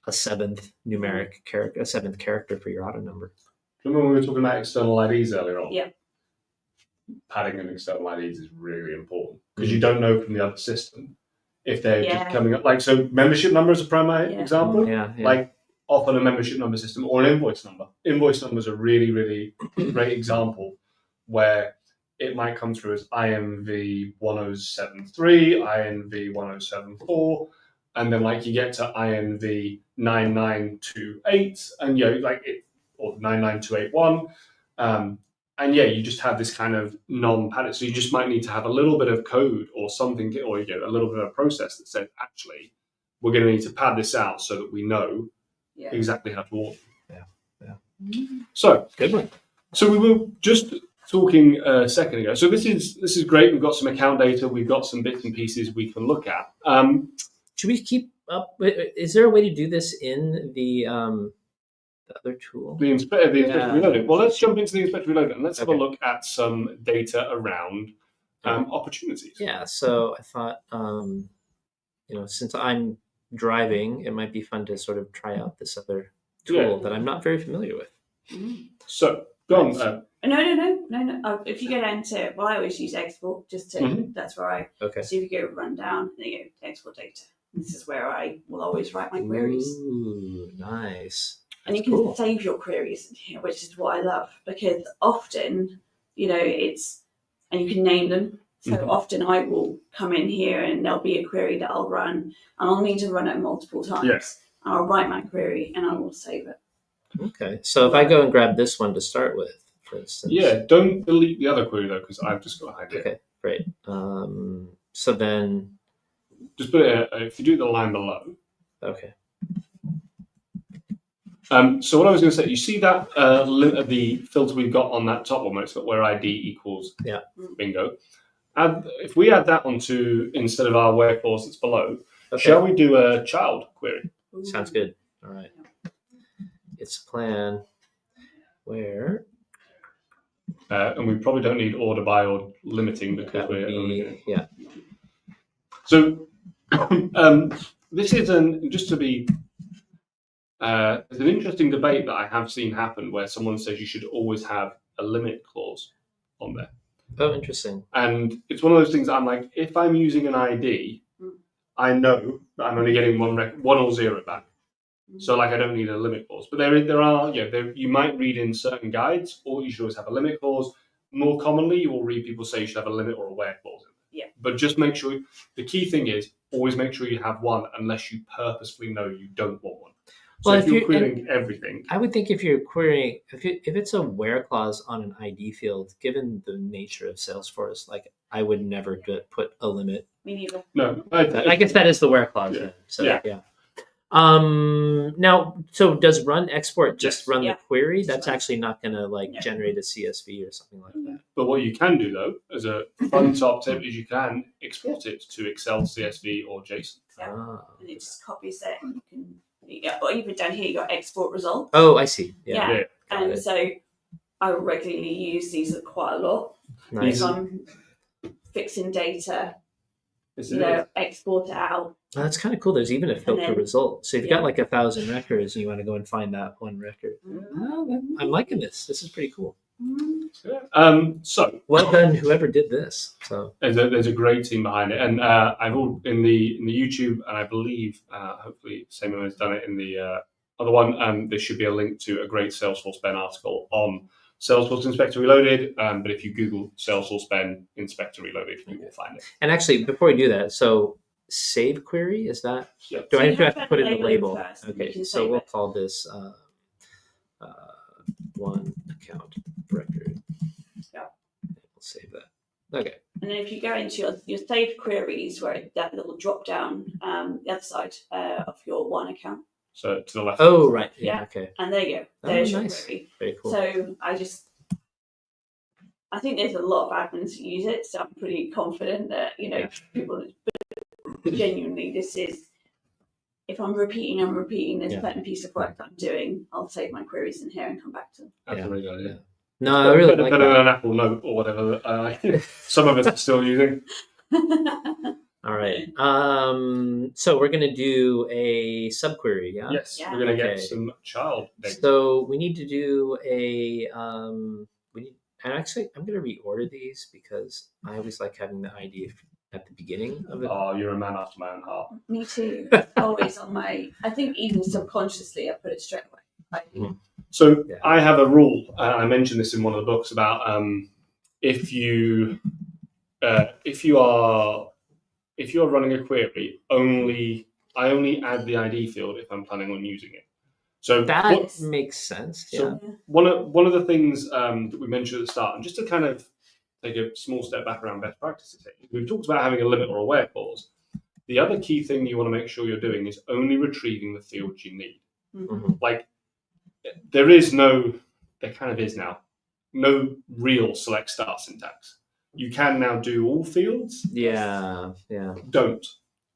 a 7th numeric character, a 7th character for your auto number. Remember when we were talking about external IDs earlier on? Yeah. Padding and external IDs is really important because you don't know from the other system if they're just coming up. Like, so membership number is a prime example. Like often a membership number system or an invoice number. Invoice number is a really, really great example where it might come through as INV 1073, INV 1074, and then like you get to INV 9928, and or 99281, and you just have this kind of non-padded. So you just might need to have a little bit of code or something, or you get a little bit of a process that says, actually, we're going to need to pad this out so that we know exactly how to order. Yeah. So good one. So we were just talking a second ago. So this is great. We've got some account data. We've got some bits and pieces we can look at. Should we keep up? Is there a way to do this in the other tool? The Inspector Reloaded. Well, let's jump into the Inspector Reloaded and let's have a look at some data around opportunities. Yeah. So I thought, since I'm driving, it might be fun to sort of try out this other tool that I'm not very familiar with. So go on. No. If you go down to, I always use export just to, that's where I, so if you go run down, then you go export data. This is where I will always write my queries. Ooh, nice. And you can save your queries here, which is what I love, because often, and you can name them. So often I will come in here and there'll be a query that I'll run, and I'll need to run it multiple times. Yes. And I'll write my query and I will save it. Okay. So if I go and grab this one to start with, for instance. Yeah, don't delete the other query though, because I've just got an idea. Okay, great. So then just put it if you do the line below. Okay. So what I was going to say, you see that the filter we've got on that top one where it's got where ID equals bingo. If we add that onto instead of our where clause that's below, shall we do a child query? Sounds good. All right. It's a plan where. And we probably don't need order by or limiting because we're only yeah. So this is just to be. There's an interesting debate that I have seen happen where someone says you should always have a limit clause on there. Oh, interesting. And it's one of those things I'm like, if I'm using an ID, I know that I'm only getting one or 0 back. So like I don't need a limit clause, but there are you might read in certain guides, or you should always have a limit clause. More commonly, you will read people say you should have a limit or a where clause. Yeah. But just make sure the key thing is always make sure you have one, unless you purposefully know you don't want one. So Well, if you're querying everything, I would think if you're querying, if it's a where clause on an ID field, given the nature of Salesforce, like I would never put a limit. Me neither. no, I guess that is the where clause. Yeah. Then. So Yeah. Now, so does run export just Yes. run Yeah. the query? That's Right. actually not going to like No. generate a CSV or something like that. But what you can do though, as a fun top tip, is you can export it to Excel, CSV, or JSON. Yeah. Ah. And it just copies it, and or even down here you got export results. Oh, I see. Yeah. Yeah. Got And it. so I regularly use these quite a lot. Nice. If I'm fixing data, This you is know, it. export it out. Oh, that's kind of cool. There's even a filter then- result. So you've yeah. got like 1,000 records, and you want to go and find that one record. Oh, I'm liking this. This is pretty cool. So Well done, whoever did this. So there's a great team behind it, and I've all in the YouTube, and I believe hopefully Samuel has done it in the other one. There should be a link to a great SalesforceBen article on Salesforce Inspector Reloaded. But if you Google SalesforceBen Inspector Reloaded, you will find it. and actually, before we do that, so save query is that? Yeah. Do So I you have to have put in to the label label? it first, you Okay, can so save we'll it. call this one account record. Yeah. We'll save that. Okay. And then if you go into your saved queries, where that little drop down the other side of your one account, So to the left. Oh, right. Yeah. Yeah. Okay. and there you go. Oh, There's your nice. query. Very cool. So I think there's a lot of admins who use it, so I'm pretty confident that Yeah. people genuinely this is. If I'm repeating this Yeah. certain piece of work that I'm doing, I'll save my queries in here and come back to them. That's Yeah. a really good idea. Yeah. No, I really like better that. than an Apple Note or whatever some of us are still using. All right. So we're gonna do a subquery, yeah? Yes, Yeah. we're going to Okay. get some child data. So we need to do and actually I'm gonna reorder these because I always like having the ID at the beginning of it. Oh, you're a man after my own heart. Me too. It's always on my. I think even subconsciously, I put it straight away. So Yeah. I have a rule. I mentioned this in one of the books about if you are running a query, I only add the ID field if I'm planning on using it. So That makes sense. Yeah. So- one of the things that we mentioned at the start, and just to kind of take a small step back around best practices, we've talked about having a limit or a where clause. The other key thing you want to make sure you're doing is only retrieving the fields you need. Mhm. Like there kind of is now, no real select start syntax. You can now do all fields. Yeah. Don't.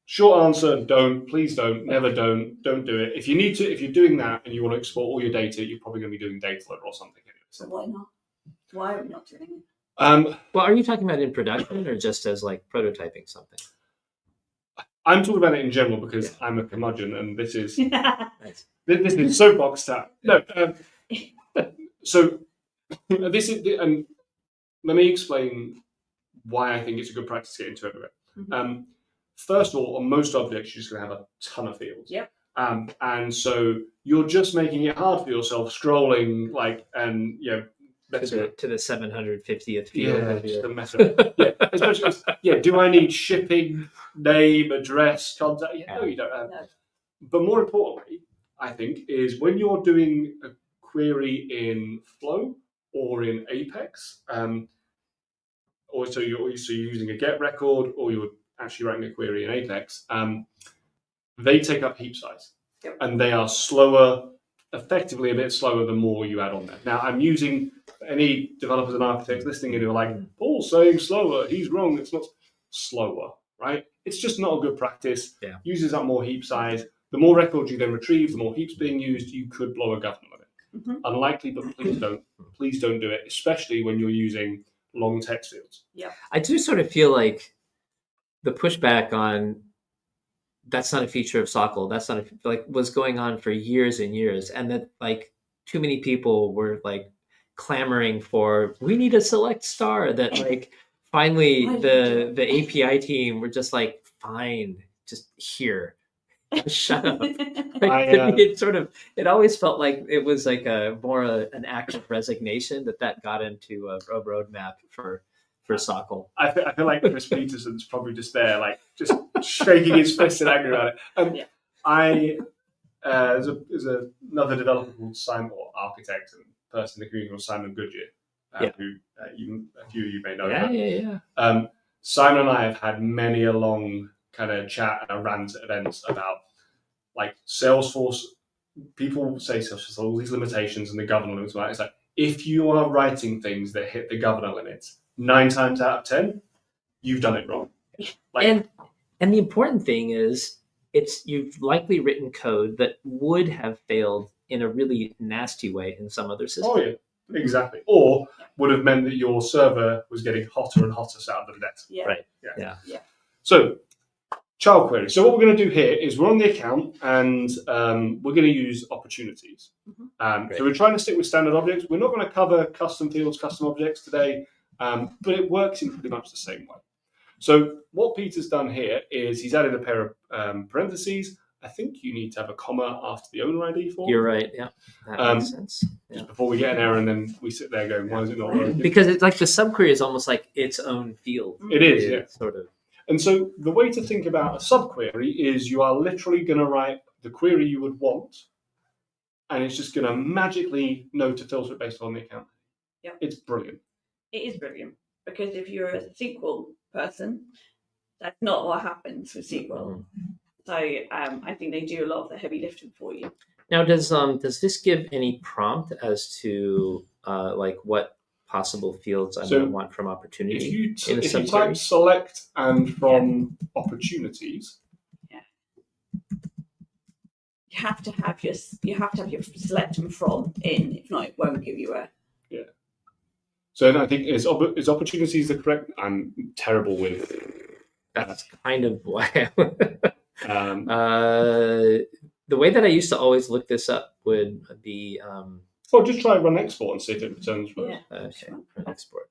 Short answer, don't. Please don't. Never don't. Don't do it. If you need to, if you're doing that and you want to export all your data, you're probably going to be doing data loader or something. So why not? Why are we not doing it? Well, are you talking about in production or just as like prototyping something? I'm talking about it in general because I'm a curmudgeon and this is Nice. this is soapbox time. No, so this is, and let me explain why I think it's a good practice to get into everywhere. First of all, on most objects, you're just going to have a ton of fields. Yep. And so you're just making it hard for yourself scrolling, To the 750th field. yeah, of just your- a mess up. Yeah, especially do I need shipping, name, address, contact? Yeah, no, you don't. No. But more importantly, I think, is when you're doing a query in Flow or in Apex, or so you're using a get record, or you're actually writing a query in Apex, they take up heap size, Yep. and they are slower, effectively a bit slower the more you add on there. Now, I'm using any developers and architects listening in who are like, Paul's saying slower, he's wrong, it's not slower, right? It's just not a good practice. Yeah. Uses up more heap size. The more records you then retrieve, the more heaps being used, you could blow a government limit. Unlikely, but please don't. Please don't do it, especially when you're using long text fields. I do sort of feel the pushback on that's not a feature of SOQL. That's not was going on for years and years, and that too many people were clamoring for we need a select star. That finally the API team were just fine, just here. Shut up. I, To me, it always felt like it was like an act of resignation that got into a roadmap for SOQL. I feel like Chris Peterson's probably just there, like just shaking his fist in anger about it. Yeah. There's another developer called Simon, or architect and person in the community called Simon Goodyear, who a few of you may know. Yeah. Simon and I have had many a long kind of chat and a rant at events about like Salesforce. People say Salesforce has all these limitations and the governor limits. Right? It's like if you are writing things that hit the governor limits, 9 times out of 10, you've done it wrong. And the important thing is, you've likely written code that would have failed in a really nasty way in some other system. Oh yeah, exactly. Or would have meant that your server was getting hotter and hotter out of the net. Yeah. Right. Yeah. So, child query. So what we're going to do here is we're on the account and we're going to use opportunities. So we're trying to stick with standard objects. We're not going to cover custom fields, custom objects today, but it works in pretty much the same way. So what Peter's done here is he's added a pair of parentheses. I think you need to have a comma after the owner ID form. You're right. Yeah, that makes sense. Just before we get an error and then we sit there going, why is it not working? Because it's like the subquery is almost like its own field. It is, yeah. Sort of. And so the way to think about a subquery is you are literally going to write the query you would want, and it's just going to magically know to filter it based on the account. Yeah. It's brilliant. It is brilliant because if you're a SQL person, that's not what happens with SQL. So I think they do a lot of the heavy lifting for you. Now, does this give any prompt as to like what possible fields I might want from opportunity? If you type select and from opportunities, you have to have your select and from in. If not, it won't give you a. Yeah. So I think is opportunities the correct? I'm terrible with. That's kind of why. The way that I used to always look this up would be. Just try run export and see if it returns. Yeah. Okay. Run export.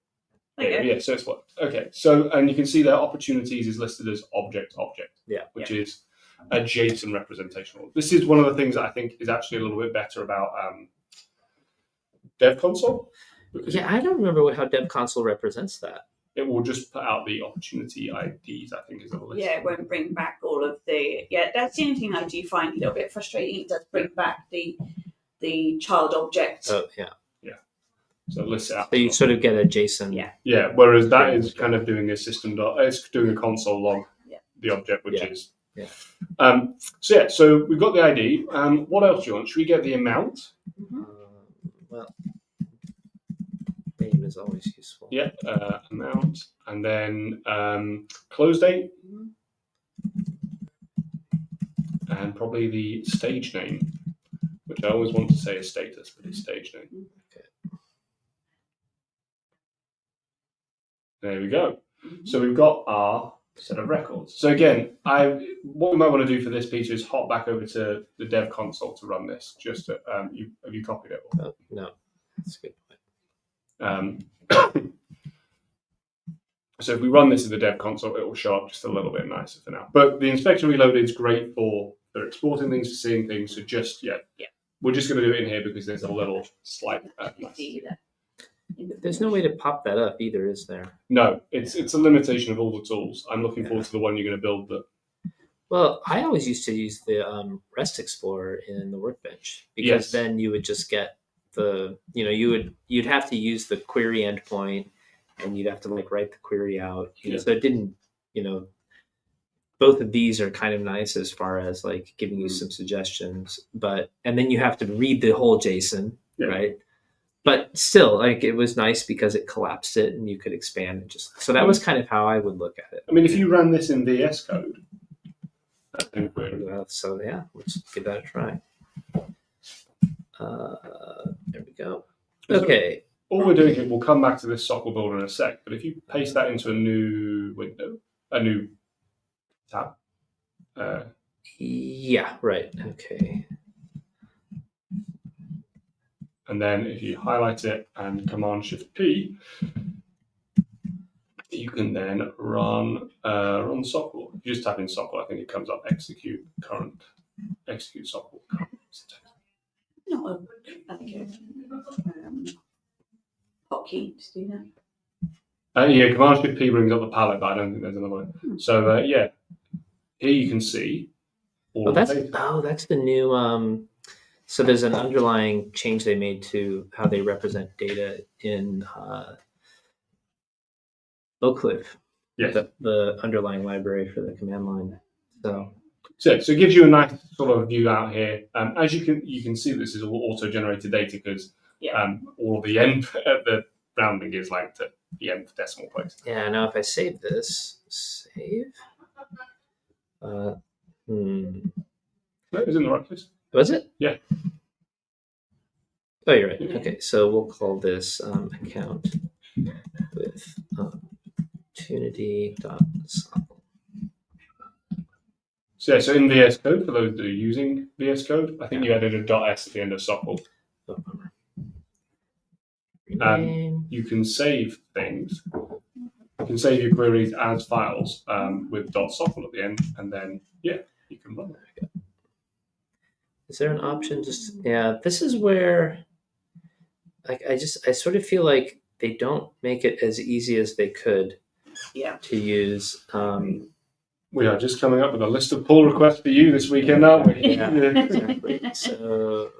Yeah. So it's what? Okay. So and you can see that opportunities is listed as object. Yeah. Which is a JSON representation. This is one of the things that I think is actually a little bit better about Dev Console. Yeah, I don't remember how Dev Console represents that. It will just put out the opportunity IDs, I think, is on the list. Yeah, it won't bring back all of the. Yeah, that's the only thing I do find a little bit frustrating. It does bring back the child object. Oh, yeah. So it lists it out. So you sort of get a JSON. Yeah, whereas that is kind of doing a it's doing a console log, the object, which is. Yeah. So we've got the ID. What else do you want? Should we get the amount? Well, name is always useful. Yeah, amount, and then close date, and probably the stage name, which I always want to say is status, but it's stage name. Okay. There we go. So we've got our set of records. So again, what we might want to do for this, Peter, is hop back over to the Dev Console to run this. Just have you copied it? Oh, no, that's a good point. So if we run this in the Dev Console, it will show up just a little bit nicer for now. But the inspector reload is great for exporting things, for seeing things. So just we're just going to do it in here because there's a little slight. There's no way to pop that up either, is there? No, it's a limitation of all the tools. I'm looking forward to the one you're going to build. Well, I always used to use the REST Explorer in the Workbench because then you would just get you'd have to use the query endpoint and you'd have to write the query out. So it didn't, both of these are kind of nice as far as giving you some suggestions, and then you have to read the whole JSON, right? But still, it was nice because it collapsed it and you could expand it. So that was kind of how I would look at it. I mean, if you ran this in VS Code, so yeah, let's give that a try. There we go. Okay. All we're doing here, we'll come back to this SOQL builder in a sec, but if you paste that into a new window, a new tab. Yeah, right. Okay. And then if you highlight it and Command-Shift-P, you can then run SOQL. If you just type in SOQL, I think it comes up execute SOQL. Not a hotkey to do that. Yeah, Command Shift P brings up the palette, but I don't think there's another one. So yeah, here you can see all the data. That's the new. So there's an underlying change they made to how they represent data in Oak Cliff. Yes. The underlying library for the command line. So it gives you a nice sort of view out here. As you can see, this is all auto-generated data because all of the end the rounding is like to the nth decimal place. Yeah. Now, if I save this, No, it was in the right place. Was it? Yeah. Oh, you're right. Okay, so we'll call this account with opportunity.SOQL. So in VS Code, for those that are using VS Code, I think you added a .s at the end of SOQL. You can save things. You can save your queries as files with .SOQL at the end, and then you can run it. Is there an option? This is where, like, I sort of feel like they don't make it as easy as they could. To use. We are just coming up with a list of pull requests for you this weekend, aren't we? Yeah, exactly. So,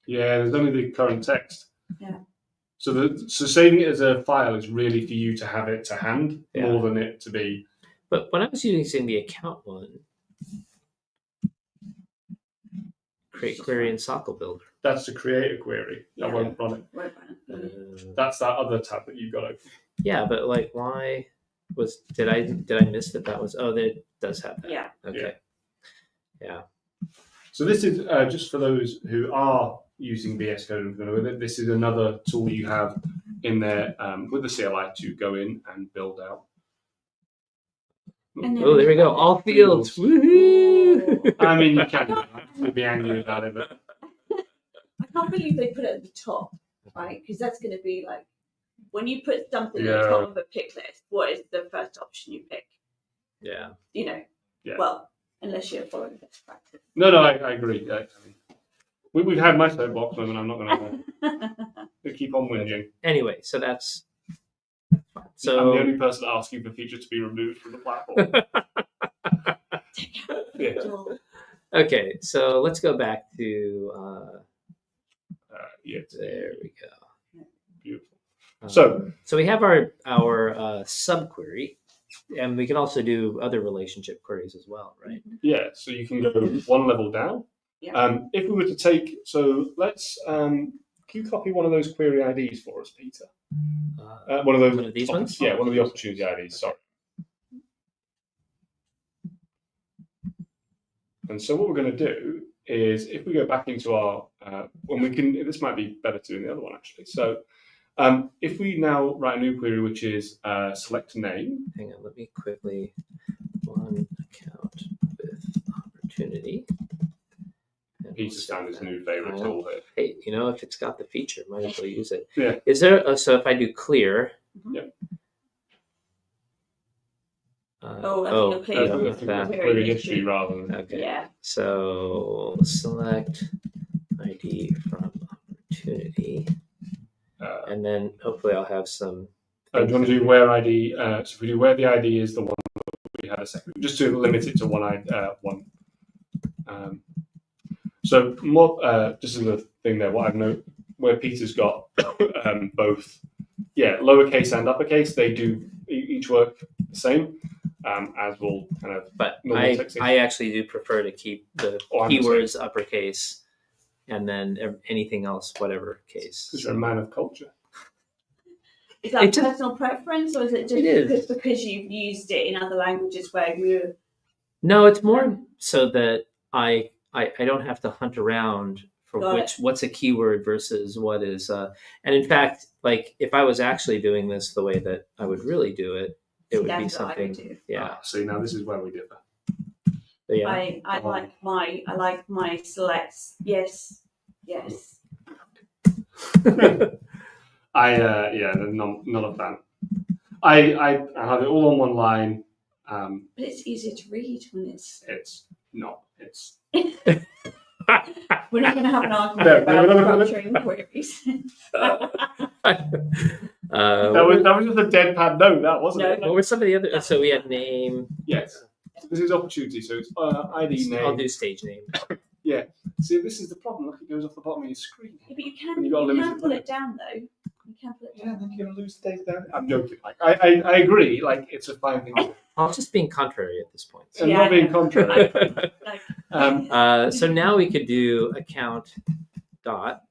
there's only the current text. Yeah. So saving it as a file is really for you to have it to hand more than it to be. But when I was using the account one, create query in SOQL Builder. That's to create a query. That won't run it. That's that other tab that you've got open. Yeah, but like, why did I miss that? That was that does have that. Yeah. Okay. Yeah. So this is just for those who are using VS Code and familiar with it. This is another tool you have in there with the CLI to go in and build out. Oh, there we go. All fields. Woohoo! I mean, you can be angry about it, but I can't believe they put it at the top, right? Because that's going to be like, when you put something at the top of a pick list, what is the first option you pick? Yeah. Well, unless you're following best practice. No, I agree. I mean, we've had my soapbox moment. I'm not going to keep on whinging. Anyway, so that's fine. So I'm the only person asking for features to be removed from the platform. Okay, so let's go back to. There we go. Beautiful. So we have our subquery, and we can also do other relationship queries as well, right? Yeah. So you can go one level down. Yeah. If we were to take, let's. Can you copy one of those query IDs for us, Peter? One of these ones? Yeah, one of the opportunity IDs. Sorry. And so what we're going to do is, if we go back into our, this might be better to do in the other one actually. So if we now write a new query, which is select name. Hang on, let me quickly, one account with opportunity. Peter's found his new favorite tool here. Hey, if it's got the feature, might as well use it. Yeah. Is there, so if I do clear. Yeah. Query history rather than. Okay. Yeah. So select ID from opportunity, and then hopefully I'll have some. Do you want to do where ID? So if we do where the ID is the one that we had a second, just to limit it to one. So more just as a thing there, what I've noted where Peter's got both, lowercase and uppercase, they do each work the same. As will kind of. But I actually do prefer to keep the keywords uppercase, and then anything else whatever case. Because you're a man of culture. Is that personal preference, or is it just because you've used it in other languages where you? No, it's more so that I don't have to hunt around for what's a keyword versus what is. And in fact, like if I was actually doing this the way that I would really do it, it would be something. Yeah. See, now this is where we differ. Yeah. I like my selects. Yes. None of that. I have it all on one line. But it's easier to read when it's. It's not. It's. We're not going to have an argument about capturing queries. That was just a deadpan no, that wasn't it? What were some of the other? So we had name. Yes. This is opportunity, so it's ID name. I'll do stage name. Yeah. See, this is the problem. Look, it goes off the bottom of your screen. Yeah, but you can pull it down though. You can pull it down. Yeah, then you're gonna lose the data there. I'm joking. Like, I agree. Like, it's a fine thing. I'm just being contrary at this point. I'm not being contrary. So now we could do account dot.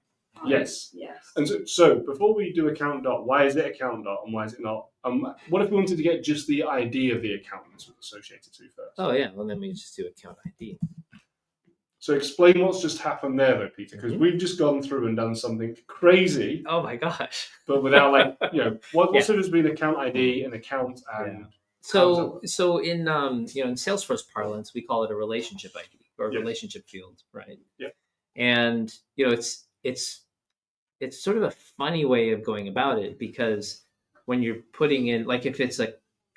Yes. Yes. And so before we do account dot, why is it account dot and why is it not? What if we wanted to get just the ID of the account that's associated to first? Oh yeah, well then we just do account ID. So explain what's just happened there, though, Peter, because we've just gone through and done something crazy. Oh my gosh! But without what sort of been account ID and account and. So in in Salesforce parlance, we call it a relationship ID or relationship field, right? Yeah. And it's sort of a funny way of going about it because when you're putting in, like, if it's a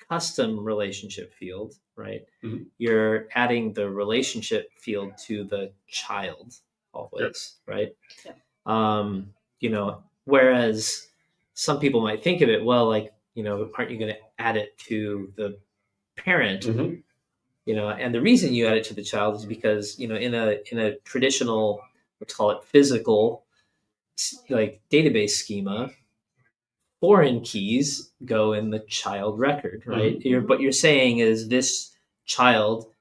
custom relationship field, right? Mm-hmm. You're adding the relationship field to the child always, right? Yeah. Whereas some people might think of it, well, like, aren't you going to add it to the parent? Mm-hmm. And the reason you add it to the child is because, in a traditional, let's call it physical, like database schema, foreign keys go in the child record, right? Mm-hmm. What you're saying is this child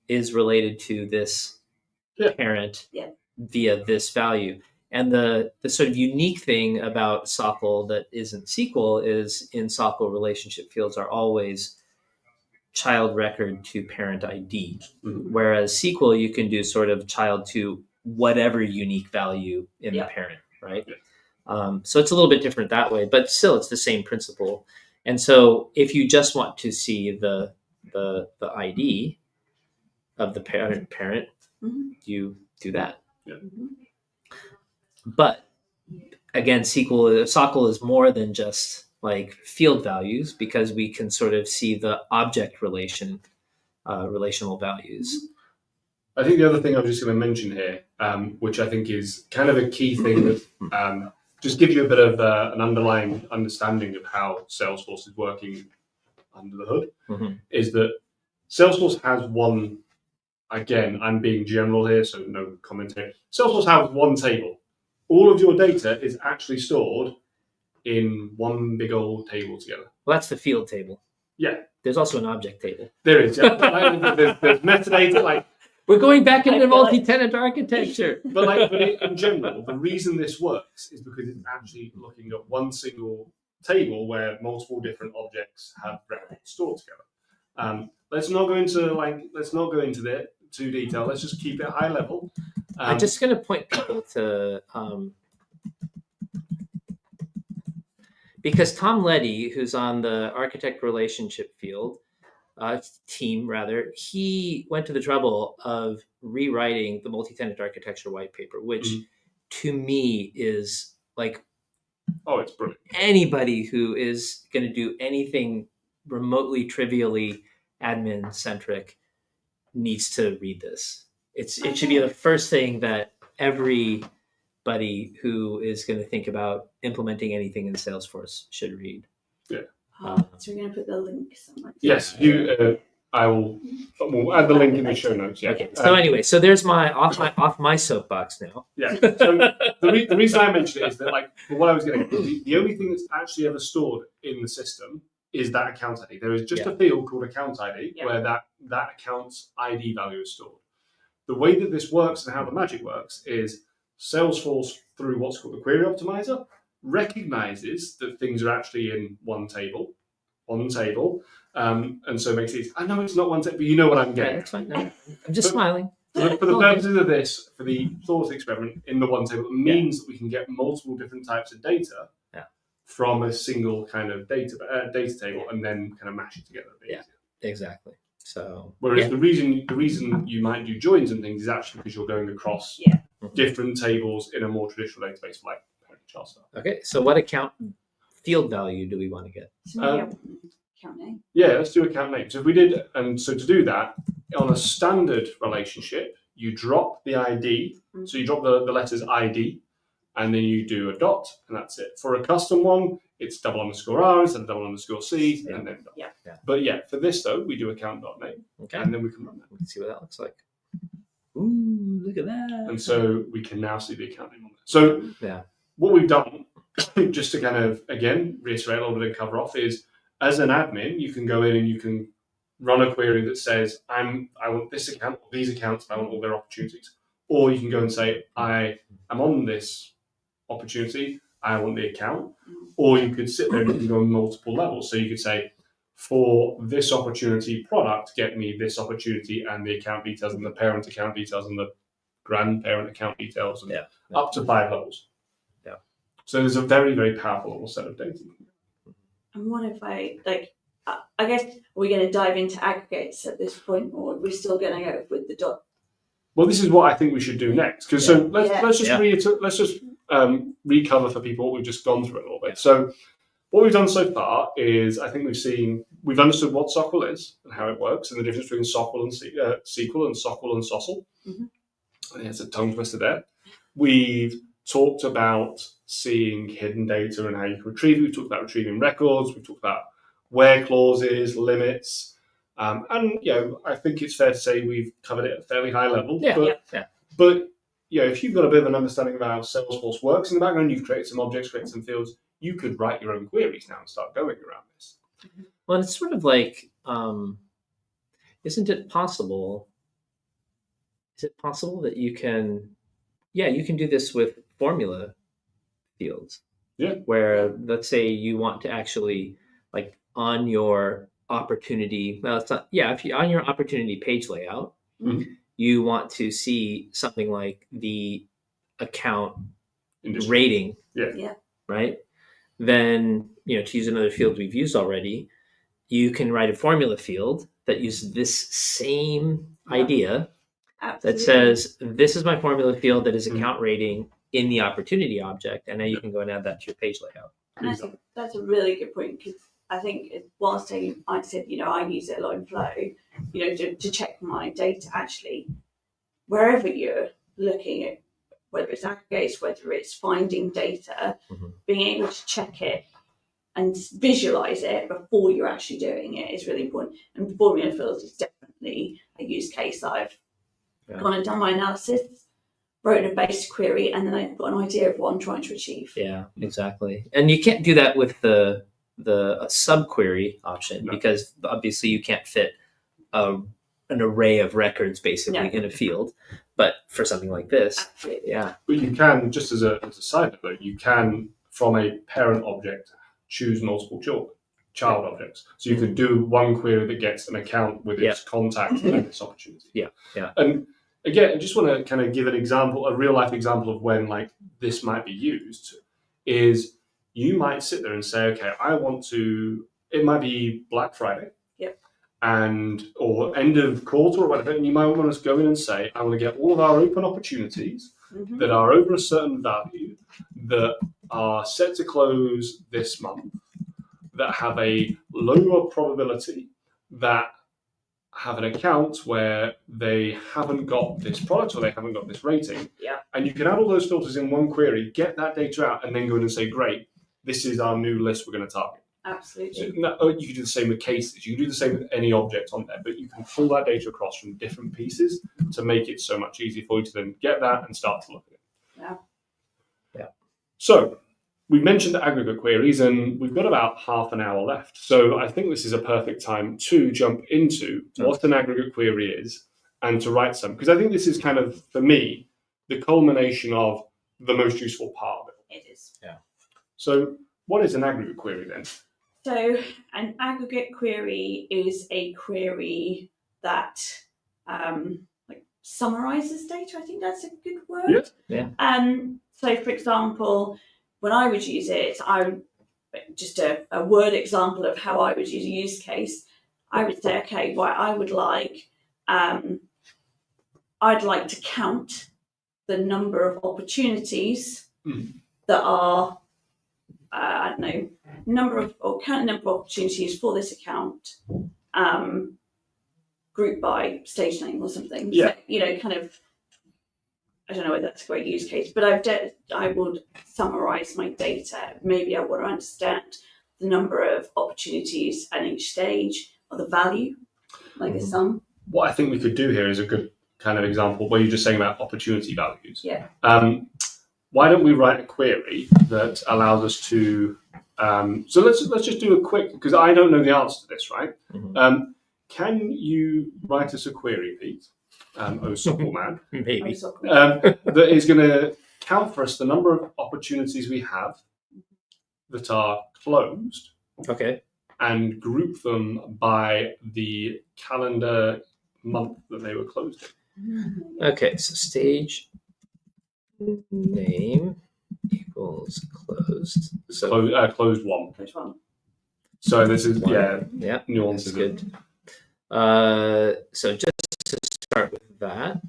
is related to this parent via this value. And the sort of unique thing about SOQL that isn't SQL is in SOQL relationship fields are always child record to parent ID. Mm-hmm. Whereas SQL, you can do sort of child to whatever unique value in the parent, right? Yeah. So it's a little bit different that way, but still it's the same principle. And so if you just want to see the ID of the parent, mm-hmm. you do that. Yeah. Mm-hmm. But again, SOQL is more than just like field values because we can sort of see the object relational values. I think the other thing I'm just going to mention here, which I think is kind of a key thing that just gives you a bit of an underlying understanding of how Salesforce is working under the hood, is that Salesforce has one, again, I'm being general here, so no comment here. Salesforce has one table. All of your data is actually stored in one big old table together. Well, that's the field table. Yeah. There's also an object table. There is. Yeah. There's metadata. Like, we're going back into multi-tenant architecture. But in general, the reason this works is because it's actually looking at one single table where multiple different objects have records stored together. Let's not go into that too detail. Let's just keep it high level. I'm just going to point people to because Tom Leddy, who's on the architect relationship field team, rather, he went to the trouble of rewriting the multi-tenant architecture white paper, which to me is like, it's brilliant. Anybody who is going to do anything remotely trivially admin centric needs to read this. It should be the first thing that everybody who is going to think about implementing anything in Salesforce should read. Yeah. So we're going to put the link somewhere. Yes, I will. We'll add the link in the show notes. Yeah. Okay. So anyway, so there's off my soapbox now. Yeah. So the reason I mentioned it is that, like, what I was getting, the only thing that's actually ever stored in the system is that account ID. There is just a field called account ID where that account's ID value is stored. The way that this works and how the magic works is Salesforce, through what's called the query optimizer, recognizes that things are actually in one table, and so makes it. I know it's not one table, but you know what I'm getting. That's fine. No, I'm just smiling. For the purposes of this, for the thought experiment in the one table, it means that we can get multiple different types of data from a single kind of data table, and then kind of mash it together. Yeah, exactly. So, whereas the reason you might do joins and things is actually because you're going across different tables in a more traditional database, like HR stuff. Okay, so what account field value do we want to get? So maybe account name. Yeah, let's do account name. So if we did, and so to do that, on a standard relationship, you drop the ID. So you drop the letters ID, and then you do a dot, and that's it. For a custom one, it's _R instead of _C, Yeah. and then dot. Yeah. But yeah, for this though, we do account.name, Okay, and then we can run that. we can see what that looks like. Ooh, look at that. And so we can now see the account name on there. So Yeah. what we've done, just to kind of, again, reiterate a little bit and cover off, is as an admin, you can go in and you can run a query that says, I want this account, or these accounts, and I want all their opportunities. Or you can go and say, I am on this opportunity, I want the account. Or you could sit there and you can go on multiple levels. So you could say, for this opportunity product, get me this opportunity and the account details and the parent account details and the grandparent account details, and up to 5 levels. Yeah. So there's a very, very powerful little set of data. And what if I guess, are we going to dive into aggregates at this point, or are we still going to go with the dot? Well, this is what I think we should do next. Because let's just recover for people what we've just gone through a little bit. So what we've done so far is I think we've understood what SOQL is and how it works, and the difference between SOQL and SQL and SOQL and SOSL. I think it's a tongue twister there. We've talked about seeing hidden data and how you can retrieve it. We've talked about retrieving records. We've talked about where clauses, limits. And I think it's fair to say we've covered it at a fairly high level. But if you've got a bit of an understanding of how Salesforce works in the background, you've created some objects, created some fields, you could write your own queries now and start going around this. Well, it's sort of like, isn't it possible? Is it possible that you can do this with formula fields? Yeah. Where, let's say you want to actually, like, on your opportunity, well, it's not, if you on your opportunity page layout, you want to see something like the account rating, right? Then, to use another field we've used already, you can write a formula field that uses this same idea. Absolutely. That says, this is my formula field that is account rating in the opportunity object, and now you can go and add that to your page layout. And I think that's a really good point, because I think whilst I said, I use it a lot in Flow, to check my data, actually, wherever you're looking at, whether it's aggregates, whether it's finding data, being able to check it and visualize it before you're actually doing it is really important. And formula fields is definitely a use case that I've gone and done my analysis, wrote a base query, and then I've got an idea of what I'm trying to achieve. Yeah, exactly. And you can't do that with the subquery option, because obviously you can't fit an array of records basically in a field. But for something like this, But you can, just as a side note, you can, from a parent object, choose multiple child objects. So you could do one query that gets an account with its contact and its opportunity. And again, I just want to kind of give an example, a real life example of when this might be used. Is you might sit there and say, okay, it might be Black Friday. Or end of quarter or whatever, and you might want to go in and say, I want to get all of our open opportunities that are over a certain value, that are set to close this month, that have a lower probability, that have an account where they haven't got this product or they haven't got this rating. And you can add all those filters in one query, get that data out, and then go in and say, great, this is our new list we're going to target. Absolutely. So you can do the same with cases. You can do the same with any object on there, but you can pull that data across from different pieces to make it so much easier for you to then get that and start to look at it. So we mentioned the aggregate queries, and we've got about half an hour left. So I think this is a perfect time to jump into what an aggregate query is and to write some, because I think this is kind of, for me, the culmination of the most useful part of it. It is. So what is an aggregate query then? So an aggregate query is a query that summarizes data. I think that's a good word. So for example, when I would use it, just a word example of how I would use a use case. I would say, okay, I'd like to count the number of opportunities that are, I don't know, count the number of opportunities for this account, grouped by stage name or something. Yeah. So, kind of, I don't know whether that's a great use case, but I would summarize my data. Maybe I want to understand the number of opportunities at each stage or the value, like a sum. What I think we could do here is a good kind of example where you're just saying about opportunity values. Yeah. Why don't we write a query that allows us to? So let's just do a quick, because I don't know the answer to this, right? Mhm. Can you write us a query, Pete? SOQL man. Maybe. That is going to count for us the number of opportunities we have that are closed. Okay. And group them by the calendar month that they were closed in. Okay, so stage name equals closed. So Closed one. Which one? So this is yeah, nuances. that's good. So just to start with that,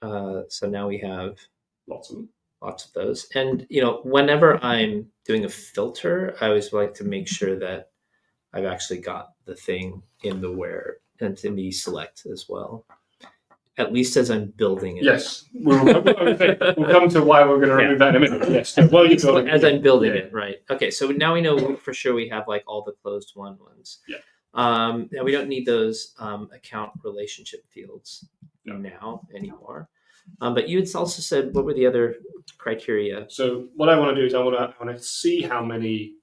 so now we have Lots of those, and whenever I'm doing a filter, I always like to make sure that I've actually got the thing in the where and in the select as well. At least as I'm building it. Yes, we'll come to why we're going to remove that in a minute. Yes, while you're building as I'm building it, right? Okay, so now we know for sure we have like all the closed ones. Yeah. Now we don't need those account relationship fields now anymore. But you had also said, what were the other criteria? So what I want to do is I want to see how many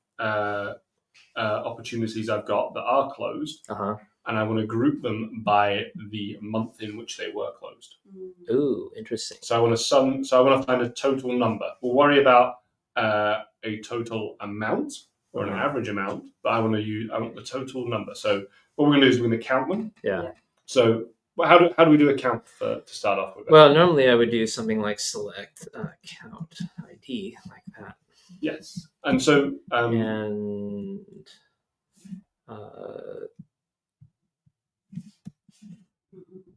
opportunities I've got that are closed. And I want to group them by the month in which they were closed. Ooh, interesting. So I want to find a total number. We'll worry about a total amount or an average amount, but I want the total number. So what we're going to do is we're going to count them. Yeah. So how do we do a count to start off with? Well, normally I would do something like select count ID like that. Yes. And so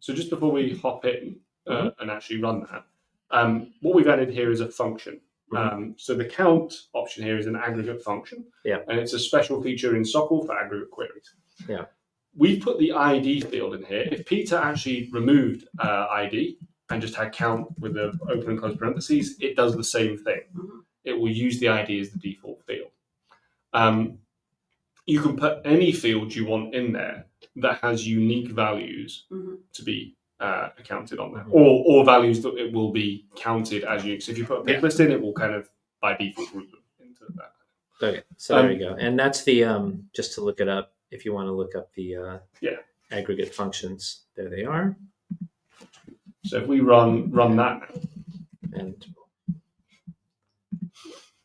so just before we hop in and actually run that, what we've added here is a function. So the count option here is an aggregate function. Yeah. And it's a special feature in SOQL for aggregate queries. Yeah. We've put the ID field in here. If Peter actually removed ID and just had count with the open and close parentheses, it does the same thing. It will use the ID as the default field. You can put any field you want in there that has unique values to be accounted on there, or values that it will be counted as unique. So if you put a pick list in, it will kind of by default group them into that. Okay, so there you go. And that's the, just to look it up, if you want to look up the aggregate functions, there they are. So if we run that now. And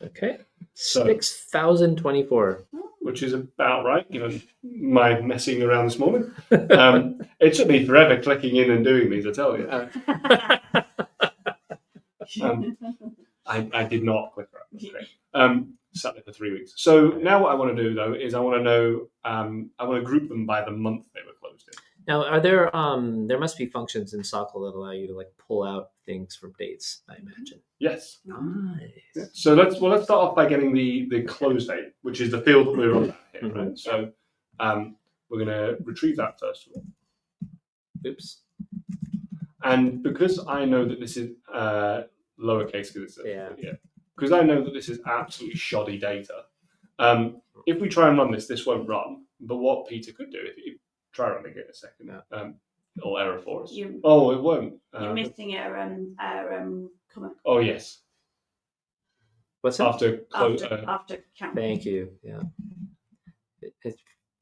okay, 6,024. Which is about right, given my messing around this morning. It took me forever clicking in and doing these, I tell you. I did not click around. Sat there for 3 weeks. So now what I want to do, though, is I want to know, I want to group them by the month they were closed in. Now, are there, there must be functions in SOQL that allow you to like pull out things from dates, I imagine. Yes. Nice. Yeah. So let's start off by getting the close date, which is the field that we're on here, right? So we're going to retrieve that first of all. Oops. And because I know that this is lowercase, because I know that this is absolutely shoddy data. If we try and run this won't run. But what Peter could do, if you try running it in a second, it'll error for us. It won't. You're missing our comment. Oh yes. What's that? After count. Thank you. Yeah. It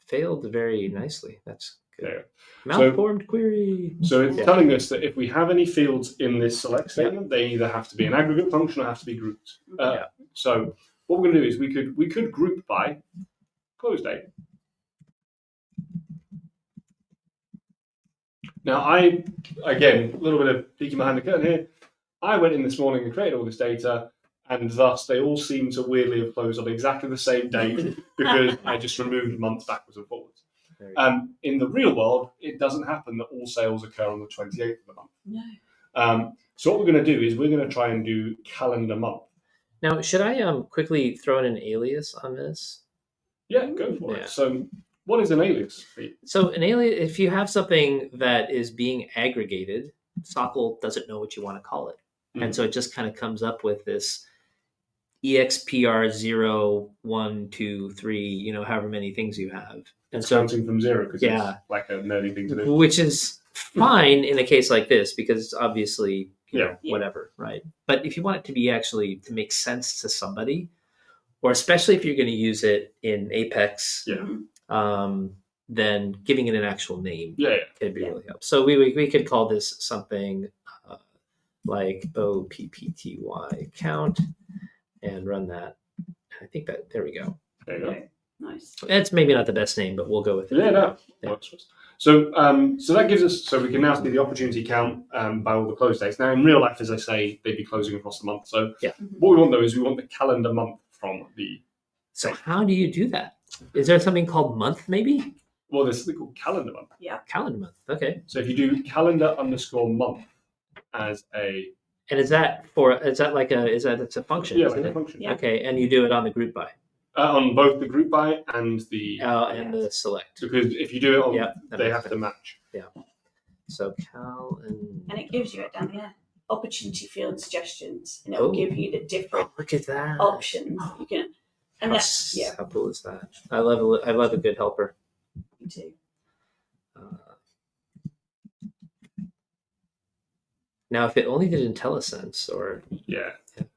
failed very nicely. That's good. There. Malformed query. So it's telling us that if we have any fields in this select statement, they either have to be an aggregate function or have to be grouped. So what we're going to do is we could group by close date. Now again, a little bit of peeking behind the curtain here. I went in this morning and created all this data, and thus they all seem to weirdly have closed on exactly the same date because I just removed months backwards and forwards. In the real world, it doesn't happen that all sales occur on the 28th of the month. No. So what we're going to do is we're going to try and do calendar month. Now, should I quickly throw in an alias on this? Yeah, go for Yeah. it. So, what is an alias? So an alias, if you have something that is being aggregated, SOQL doesn't know what you want to call it. And so it just kind of comes up with this EXPR 0, 1, 2, 3, however many things you have. And It's so counting from zero because Yeah. it's like a nerdy thing to do. which is fine in a case like this because it's obviously Yeah. whatever, right? But if you want it to be actually to make sense to somebody, or especially if you're going to use it in Apex, then giving it an actual name can be really helpful. So we could call this something like OPPTY count and run that. I think that there we go. There you go. Nice. It's maybe not the best name, but we'll go with it. Yeah, no. Works for us. So, so that gives us, so we can now see the opportunity count by all the close dates. Now, in real life, as I say, they'd be closing across the month. So, what we want though is we want the calendar month from the. So, how do you do that? Is there something called month, maybe? Well, there's something called calendar month. Yeah. Calendar month. Okay. So, if you do calendar_month as a. And is that it's a function? Yeah, isn't like a it? function. Yeah. Okay, and you do it on the group by. On both the group by and the The select. because if you do it on, that they makes have to sense. match. Yeah. So cal And it gives you it down here. Opportunity field suggestions, and it will give you the different look at that options you can. And that's how cool is that? I love a good helper. Me too. Now, if it only did IntelliSense,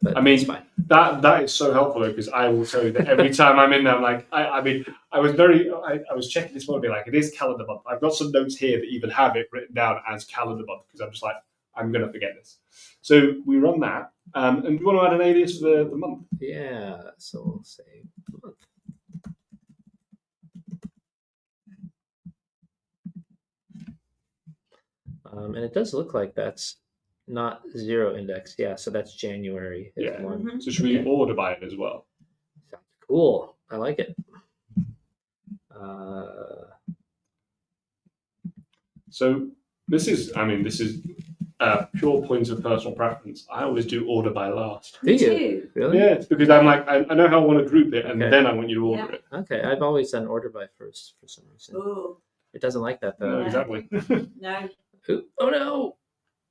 but I mean, it's fine. That is so helpful because I will tell you that every time I'm in there, I'm like, I was checking this morning, like, it is calendar month. I've got some notes here that even have it written down as calendar month because I'm just like, I'm going to forget this. So we run that. And do you want to add an alias for the month? Yeah, so we'll say month. And it does look like that's not 0 index. Yeah, so that's January. Yeah. One. So should we order by it as well? Sounds cool. I like it. So this is pure points of personal preference. I always do order by last. Do you? Really? Yeah, it's because I'm like, I know how I want to group it, and then I want you to order it. Okay, I've always done order by first for some reason. Ooh. It doesn't like that though. No, exactly. No. Oh no!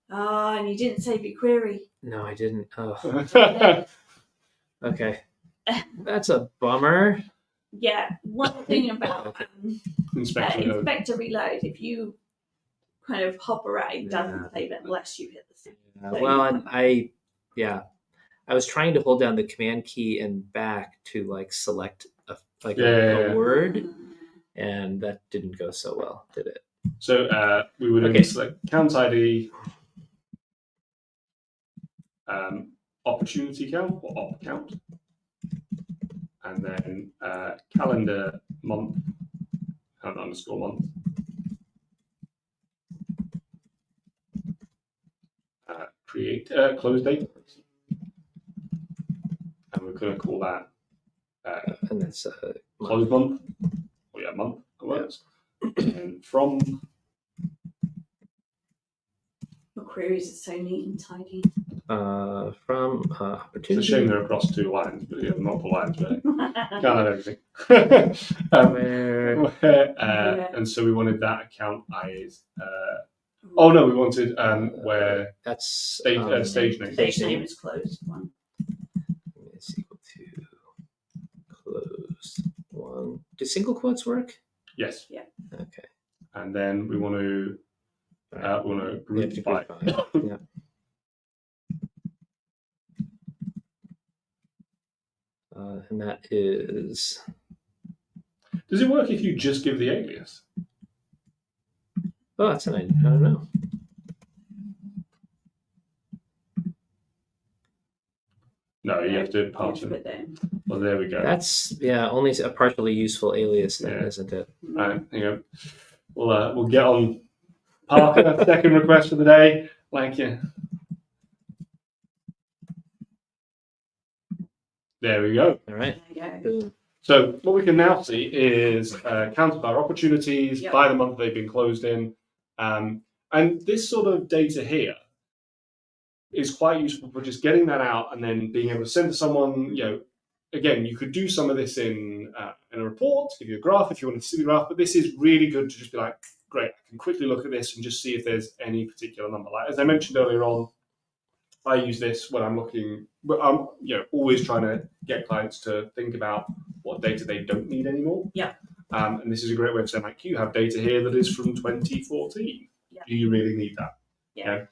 Oh, and you didn't save your query. No, I didn't. Oh. Okay. That's a bummer. Yeah. One thing about Inspector reload, if you kind of hop around, it doesn't save it unless you hit the save. Well, I was trying to hold down the command key and back to like select a word, and that didn't go so well, did it? So we would select count ID, opportunity count or op count, and then calendar month, _month. Create close date, and we're going to call that and that's close month. Oh yeah, month. That works. And from Your queries are so neat and tidy. from opportunity. it's a shame they're across 2 lines, but yeah, multiple lines, but can't have everything. And so we wanted that account as. Oh no, we wanted where that's stage name. Stage name is closed one. Is equal to closed one. Do single quotes work? Yes. Yeah. Okay. And then we want to group by. Yeah. And that is. Does it work if you just give the alias? Oh, that's an idea. I don't know. No, you have to pass it. Well, there we go. That's only a partially useful alias then, isn't it? Right, we'll get on Parker. Second request for the day. There we go. All right. There you go. So what we can now see is counted by opportunities by the month they've been closed in, and this sort of data here is quite useful for just getting that out and then being able to send to someone. Again, you could do some of this in a report, give you a graph if you want to see the graph, but this is really good to just be like, great, I can quickly look at this and just see if there's any particular number. Like as I mentioned earlier on, I use this when I'm looking, but I'm always trying to get clients to think about what data they don't need anymore. Yeah. And this is a great way of saying, like, you have data here that is from 2014. Yeah. Do you really need that? Yeah.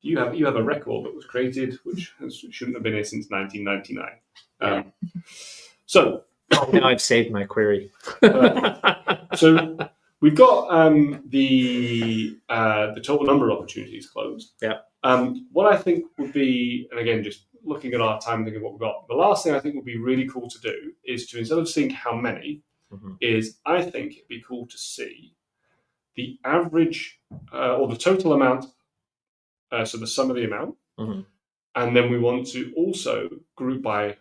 You have a record that was created which shouldn't have been here since 1999. So now I've saved my query. So we've got the total number of opportunities closed. Yeah. What I think would be, and again, just looking at our time, thinking what we've got, the last thing I think would be really cool to do is to, instead of seeing how many, I think it'd be cool to see the average or the total amount, so the sum of the amount, and then we want to also group by,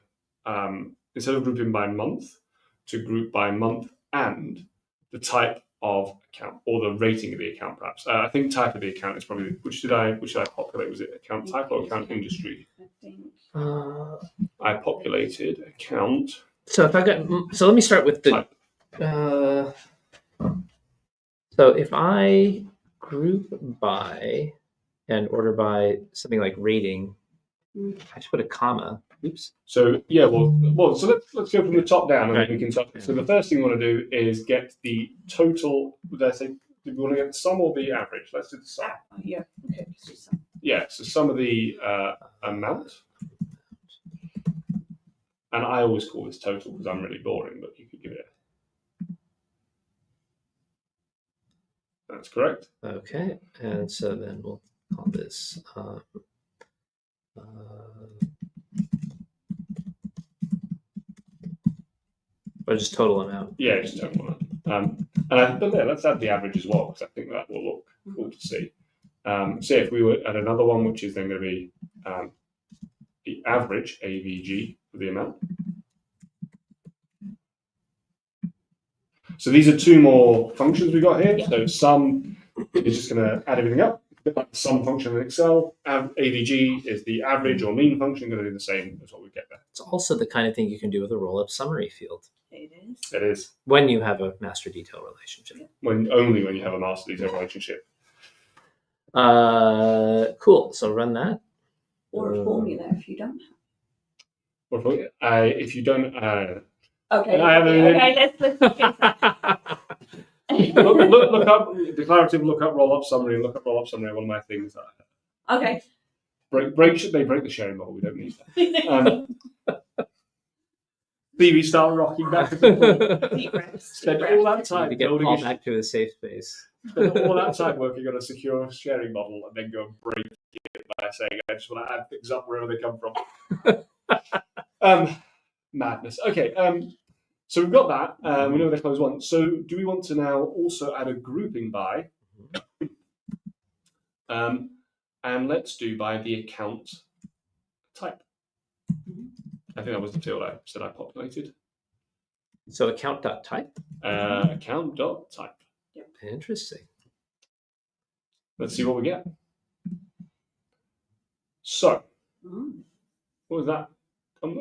instead of grouping by month, to group by month and the type of account or the rating of the account, perhaps. I think type of the account is probably which did I populate? Was it account type or account industry? I populated account. So if I got, so let me start with the type. So if I group by and order by something like rating, I just put a comma. Oops. So yeah, well. So let's go from the top down, and Right. then we can talk. So the first thing we want to do is get the total. Did I say? Do we want to get the sum or the average? Let's do the sum. Yeah. Okay. Let's do some. Yeah. So sum of the amount, and I always call this total because I'm really boring, but you could give it. That's correct. Okay, and so then we'll call this. Or just total amount. Yeah, just total amount. But yeah, let's add the average as well because I think that will look cool to see. So if we were at another one, which is then going to be the average AVG for the amount. So these are two more functions we got here. Yeah. So sum is just going to add everything up. A bit like the sum function in Excel. AVG is the average or mean function, going to do the same as what we get there. It's also the kind of thing you can do with a roll-up summary field It is. It is when you have a master detail relationship. only when you have a master detail relationship. Cool. So run that. Or a formula if you don't have. Or if you don't. Okay. I haven't- Okay. Let's look at that. look up declarative. Look up roll up summary. And look up roll up summary. One of my things that Okay. they break the sharing model. We don't need that. TV start rocking back and forth. Deep breaths. Spend all that time to get building all back to a safe space. spend all that time working on a secure sharing model, and then go and break it by saying I just want to add things up wherever they come from. Madness. Okay. So we've got that. We know they close one. So do we want to now also add a grouping by? And let's do by the account type. I think that was the field I said I populated. So account.type. Account.type. Interesting. Let's see what we get. So, what was that?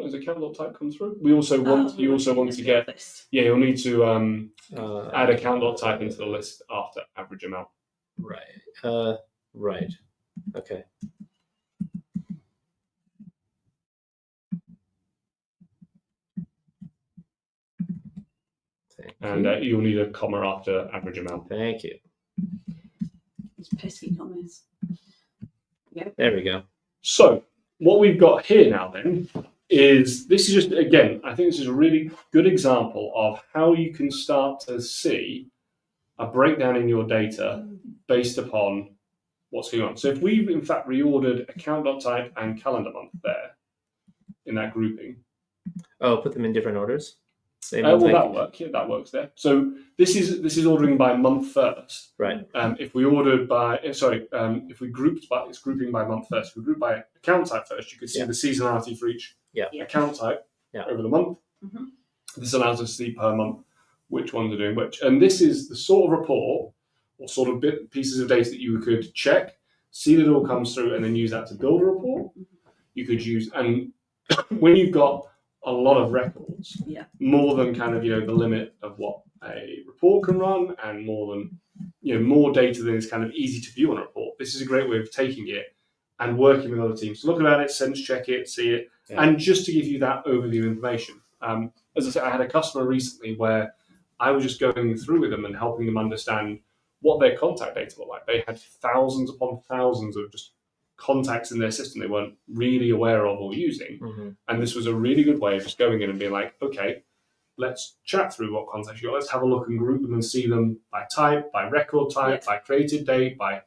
As account.type come through? We also want you also want to get you'll need to add account.type into the list after average amount. Right. Right. Okay. And you'll need a comma after average amount. Thank you. It's pesky comments. Yep. There we go. So what we've got here now then is this is just again, I think this is a really good example of how you can start to see a breakdown in your data based upon what's going on. So if we've in fact reordered account.type and calendar month there in that grouping. Oh, put them in different orders. Well, that works. Yeah, that works there. So this is ordering by month first. Right. If we ordered by if we grouped by it's grouping by month first. If we group by account type first, you could see the seasonality for each account type over the month. Mm-hmm. This allows us to see per month which ones are doing which. And this is the sort of report or sort of pieces of data that you could check. see that it all comes through, and then use that to build a report. You could use, and when you've got a lot of records, more than kind of, the limit of what a report can run, and more than, more data than is kind of easy to view on a report. This is a great way of taking it and working with other teams to look at it, sense check it, see it, and just to give you that overview information. As I said, I had a customer recently where I was just going through with them and helping them understand what their contact data looked like. They had thousands upon thousands of just contacts in their system they weren't really aware of or using. And this was a really good way of just going in and being like, okay, let's chat through what contacts you got. Let's have a look and group them and see them by type, by record type, by created date, by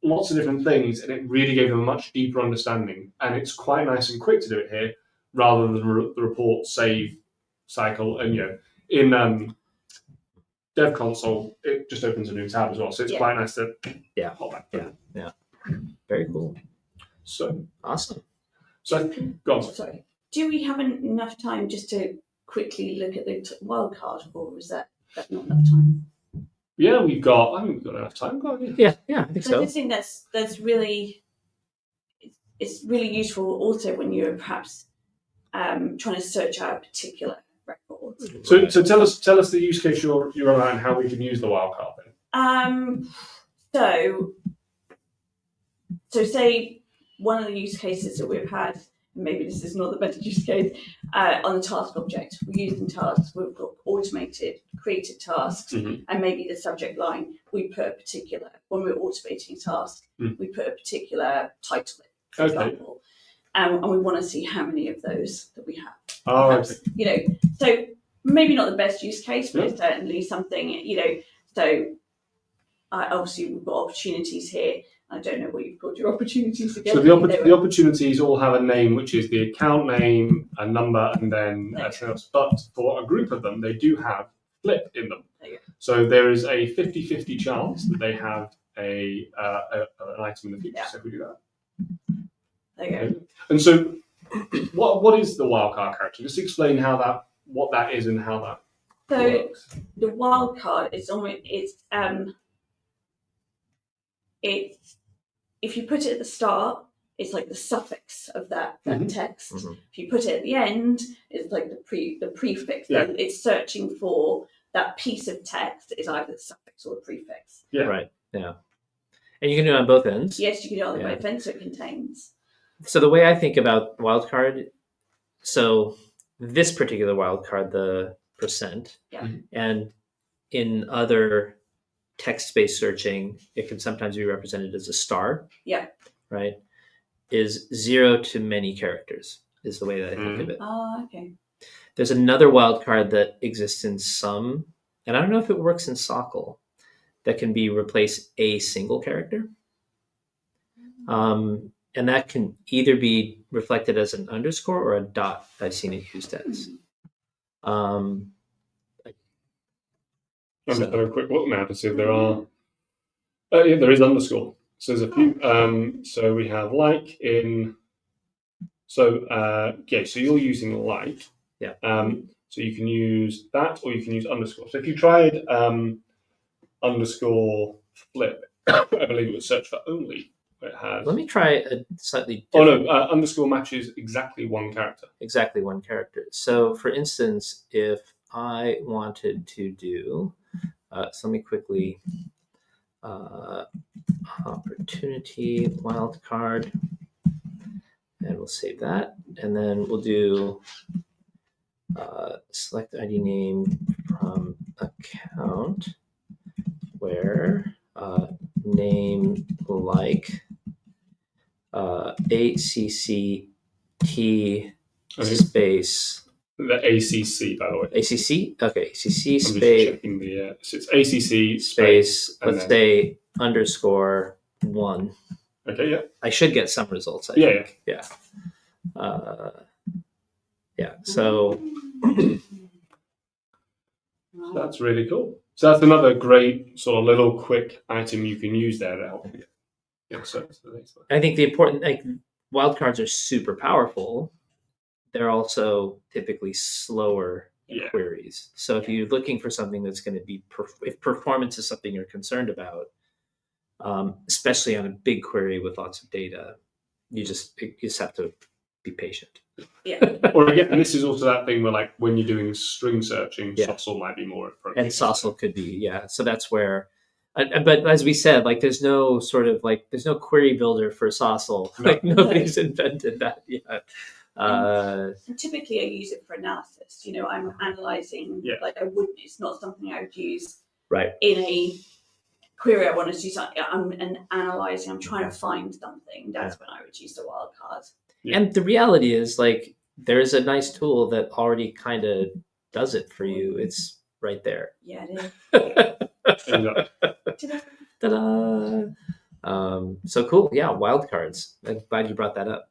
lots of different things. And it really gave them a much deeper understanding. And it's quite nice and quick to do it here rather than the report save cycle. And, in Dev Console, it just opens a new tab as well. So it's quite nice to hold back. Yeah. Very cool. So awesome. So go on. Sorry. Do we have enough time just to quickly look at the wildcard, or is that not enough time? Yeah, I think we've got enough time. Go on, yeah, I think so. I just think that's really, it's really useful also when you're perhaps trying to search out a particular record. So tell us the use case you're on and how we can use the wildcard then. So say one of the use cases that we've had, maybe this is not the better use case, on the task object. We're using tasks, we've got automated, created tasks, and maybe the subject line, we put a particular, when we're automating a task, we put a particular title in, for example. And we want to see how many of those that we have. Perhaps, so maybe not the best use case, but it's certainly something, so obviously we've got opportunities here. I don't know what you've called your opportunities again. So the opportunities all have a name, which is the account name, a number, and then something else. But for a group of them, they do have flip in them. So there is a 50-50 chance that they have an item in the future. So if we do that. There you go. And so what is the wildcard character? Just explain what that is and how that works. The wildcard is if you put it at the start, it's like the suffix of that text. If you put it at the end, it's like the prefix. It's searching for that piece of text is either the suffix or the prefix. Yeah. Right. Yeah. And you can do it on both ends. Yes, you can do it on both ends, so it contains. So the way I think about wildcard, so this particular wildcard, the %, and in other text-based searching, it can sometimes be represented as a star. Yeah. Right? Is 0 to many characters, is the way that I think of it. Oh, okay. There's another wildcard that exists in some, and I don't know if it works in SOQL, that can be replace a single character. And that can either be reflected as an underscore or a dot. I've seen it used as. I'm just having a quick look now to see if there are. There is underscore. So there's a few. So we have like in. So so you're using like. Yeah. So you can use that, or you can use underscore. So if you tried underscore flip, I believe it would search for only. It has. Let me try a slightly different. Oh no, underscore matches exactly one character. Exactly one character. So for instance, if I wanted to do, so let me quickly, opportunity wildcard, and we'll save that. And then we'll do select ID name from account where name like ACCT space. The ACC, by the way. ACC? Okay, ACC space. I'm just checking the, so it's ACC space. Let's say underscore 1. Okay, yeah. I should get some results, I think. Yeah. So. That's really cool. So that's another great sort of little quick item you can use there to help you get access to the data. I think the important, wildcards are super powerful. They're also typically slower queries. So if you're looking for something that's going to be, if performance is something you're concerned about, especially on a big query with lots of data. You just have to be patient. Yeah. Or again, and this is also that thing where, like, when you're doing string searching, Yeah. SOQL might be more appropriate. And SOQL could be, yeah. So that's where, but as we said, like, there's no query builder for SOQL. No. Like, nobody's invented that yet. And typically I use it for analysis. I'm analyzing, like, it's not something I would use right in a query. I want to do something, I'm analyzing, I'm trying to find something. That's when I would use the wildcard. Yeah. And the reality is, like, there's a nice tool that already kind of does it for you. It's right there. Yeah, it is. Ta-da! So cool. Yeah, wildcards. I'm glad you brought that up.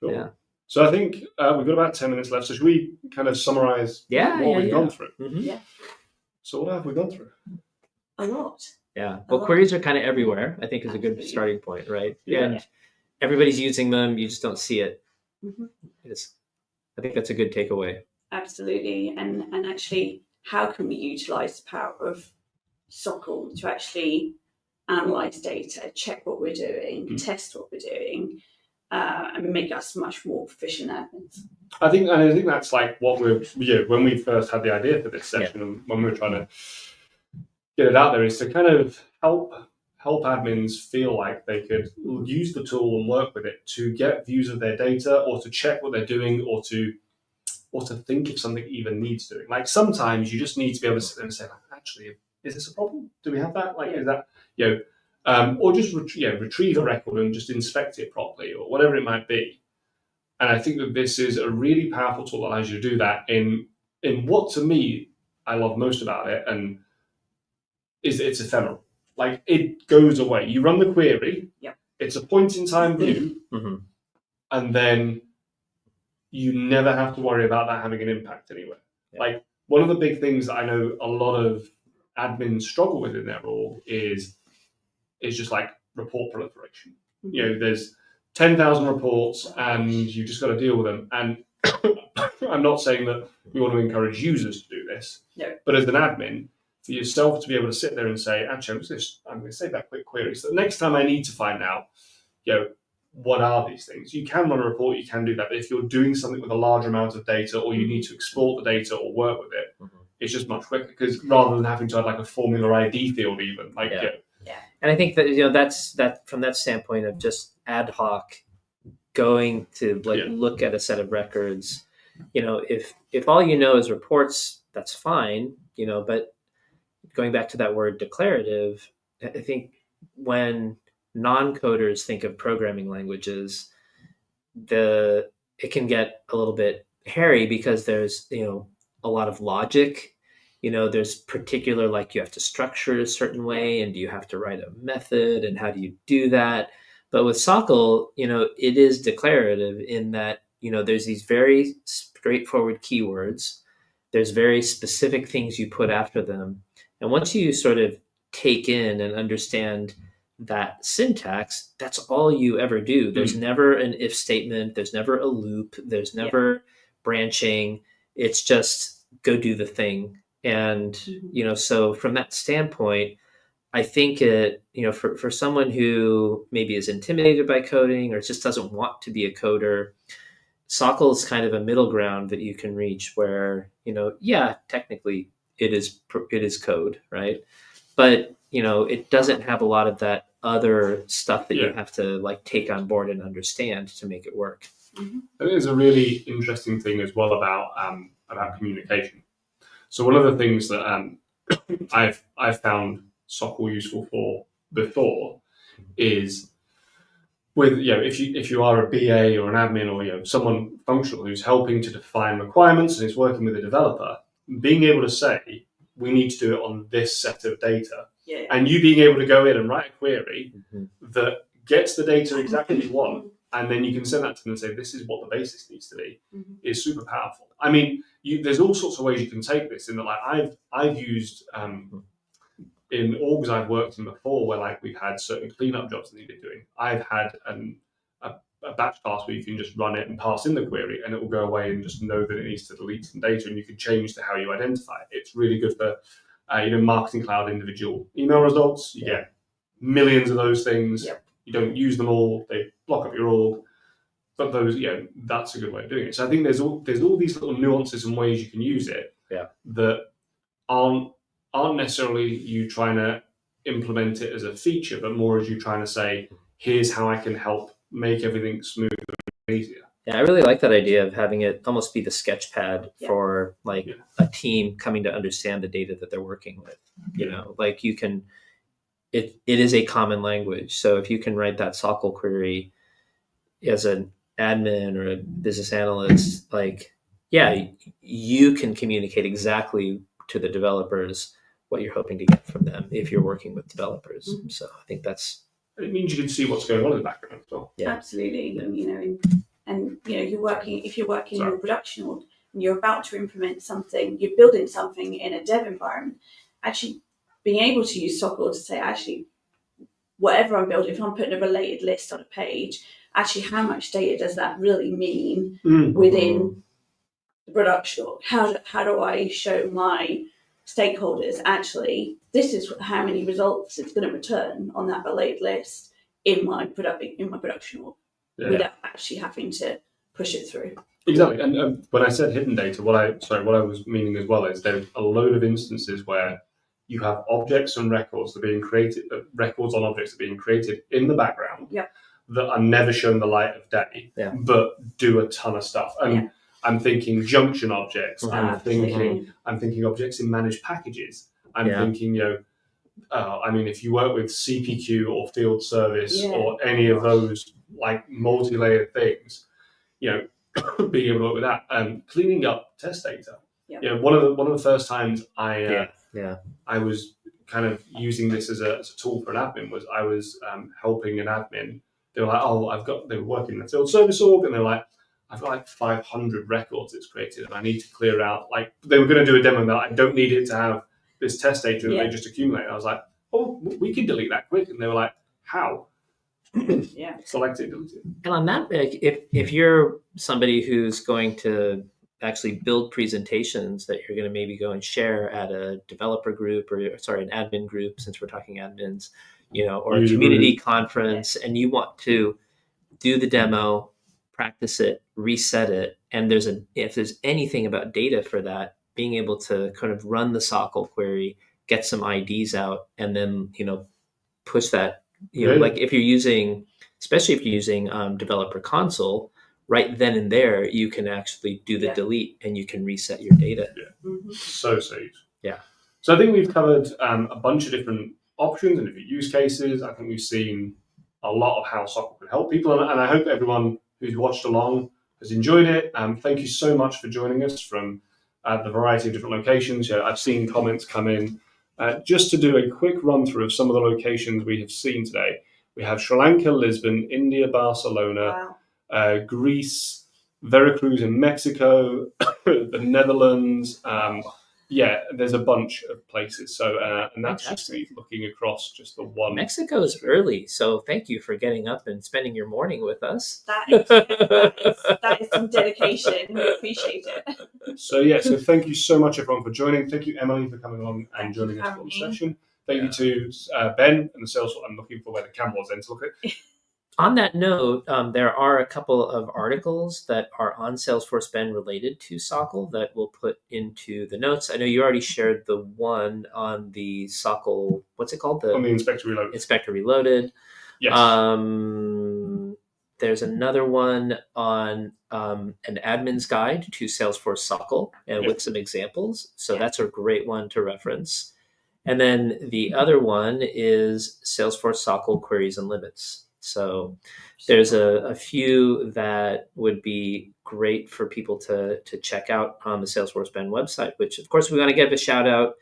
Cool. Yeah. So I think we've got about 10 minutes left. So should we kind of summarize what we've gone through? Mm-hmm. Yeah. So what have we gone through? A lot. Yeah. Well, queries are kind of everywhere, I think, is a good starting point, right? Yeah. And everybody's using them. You just don't see it. Mm-hmm. I think that's a good takeaway. Absolutely. And actually, how can we utilize the power of SOQL to actually analyze data, check what we're doing, test what we're doing, and make us much more proficient admins? I think that's like what when we first had the idea for this session, and when we were trying to get it out there, is to kind of help admins feel like they could use the tool and work with it to get views of their data, or to check what they're doing, or to think if something even needs doing. Like, sometimes you just need to be able to sit there and say, like, actually, is this a problem? Do we have that? Like, is that, or just retrieve a record and just inspect it properly, or whatever it might be. And I think that this is a really powerful tool that allows you to do that in what, to me, I love most about it, and is that it's ephemeral. Like, it goes away. You run the query. Yep. It's a point-in-time view, and then you never have to worry about that having an impact anywhere. Yeah. Like, one of the big things that I know a lot of admins struggle with in their role is just like report proliferation. There's 10,000 reports, and you've just got to deal with them. And I'm not saying that we want to encourage users to do this, but as an admin, for yourself to be able to sit there and say, actually, I'm going to save that quick query. So the next time I need to find out, what are these things? You can run a report, you can do that. But if you're doing something with a large amount of data, or you need to export the data or work with it, it's just much quicker, because rather than having to add like a formula ID field, even And I think that that's that from that standpoint of just ad hoc going to look at a set of records. If all you know is reports, that's fine. But going back to that word declarative, I think when non-coders think of programming languages, it can get a little bit hairy, because there's a lot of logic. There's particular, like, you have to structure a certain way, and do you have to write a method, and how do you do that? But with SOQL, it is declarative in that, there's these very straightforward keywords. There's very specific things you put after them. And once you sort of take in and understand that syntax, that's all you ever do. There's never an if statement. There's never a loop. There's never branching. It's just go do the thing. And, so from that standpoint, I think for someone who maybe is intimidated by coding, or just doesn't want to be a coder, SOQL is kind of a middle ground that you can reach where, technically it is code, right? But, it doesn't have a lot of that other stuff that you have to take on board and understand to make it work. Mm-hmm. It is a really interesting thing as well about communication. So one of the things that I've found SOQL useful for before is with if you are a BA or an admin, or someone functional who's helping to define requirements and is working with a developer, being able to say, we need to do it on this set of data, and you being able to go in and write a query that gets the data exactly you want, and then you can send that to them and say, this is what the basis needs to be, is super powerful. I mean, there's all sorts of ways you can take this. In that, I've used in orgs I've worked in before, where we've had certain cleanup jobs that needed doing. I've had a batch class where you can just run it and pass in the query, and it will go away and just know that it needs to delete some data, and you can change to how you identify it. It's really good for marketing cloud individual email results. millions of those things. Yep. You don't use them all; they block up your org. But those, that's a good way of doing it. So I think there's all these little nuances and ways you can use it that aren't necessarily you trying to implement it as a feature, but more as you trying to say, here's how I can help make everything smoother and easier. Yeah, I really like that idea of having it almost be the sketch pad for like a team coming to understand the data that they're working with. You know, like you can, it is a common language. So if you can write that SOQL query as an admin or a business analyst, like, you can communicate exactly to the developers what you're hoping to get from them if you're working with developers. Mm-hmm. So I think it means you can see what's going on in the background as well. Yeah, absolutely. And you're working in your production org and you're about to implement something, you're building something in a dev environment. Actually, being able to use SOQL to say, actually, whatever I'm building, if I'm putting a related list on a page, actually, how much data does that really mean within the production org? How do I show my stakeholders, actually, this is how many results it's going to return on that related list in my production org, without actually having to push it through. Exactly. And when I said hidden data, what I was meaning as well is there's a load of instances where you have objects and records that are being created, records on objects that are being created in the background that are never shown the light of day, but do a ton of stuff. And I'm thinking junction objects. I'm thinking objects in managed packages. I'm thinking, if you work with CPQ or field service or any of those like multi-layered things, being able to work with that and cleaning up test data. One of the first times I was kind of using this as a tool for an admin was I was helping an admin. They were like, they were working in the field service org, and they're like, I've got like 500 records it's created, and I need to clear out. Like, they were going to do a demo, and they're like, I don't need it to have this test data, and they just accumulate. And I was like, oh, we can delete that quick. And they were like, how? Select it, delete it. And on that, if you're somebody who's going to actually build presentations that you're going to maybe go and share at a developer group an admin group, since we're talking admins, or a community conference, and you want to do the demo, practice it, reset it, and if there's anything about data for that, being able to kind of run the SOQL query, get some IDs out, and then push that. Like if you're using, especially if you're using Developer Console, right then and there, you can actually do the delete and you can reset your data. So useful. So I think we've covered a bunch of different options and different use cases. I think we've seen a lot of how SOQL can help people, and I hope everyone who's watched along has enjoyed it. Thank you so much for joining us from the variety of different locations. I've seen comments come in. Just to do a quick run through of some of the locations we have seen today. We have Sri Lanka, Lisbon, India, Barcelona, Greece, Veracruz in Mexico, the Netherlands. There's a bunch of places. So, and that's just me looking across just the one. Mexico is early, so thank you for getting up and spending your morning with us. That is some dedication. We appreciate it. So thank you so much, everyone, for joining. Thank you, Emily, for coming along and joining us for the session. Thank you to Ben and the Salesforce. I'm looking for where the camera was then to look at. On that note, there are a couple of articles that are on SalesforceBen related to SOQL that we'll put into the notes. I know you already shared the one on the SOQL, what's it called? On the Inspector Reloaded. Inspector Reloaded. Yes. There's another one on an admin's guide to Salesforce SOQL and with some examples. So that's a great one to reference. And then the other one is Salesforce SOQL Queries and Limits. So there's a few that would be great for people to check out on the SalesforceBen website, which of course we want to give a shout out,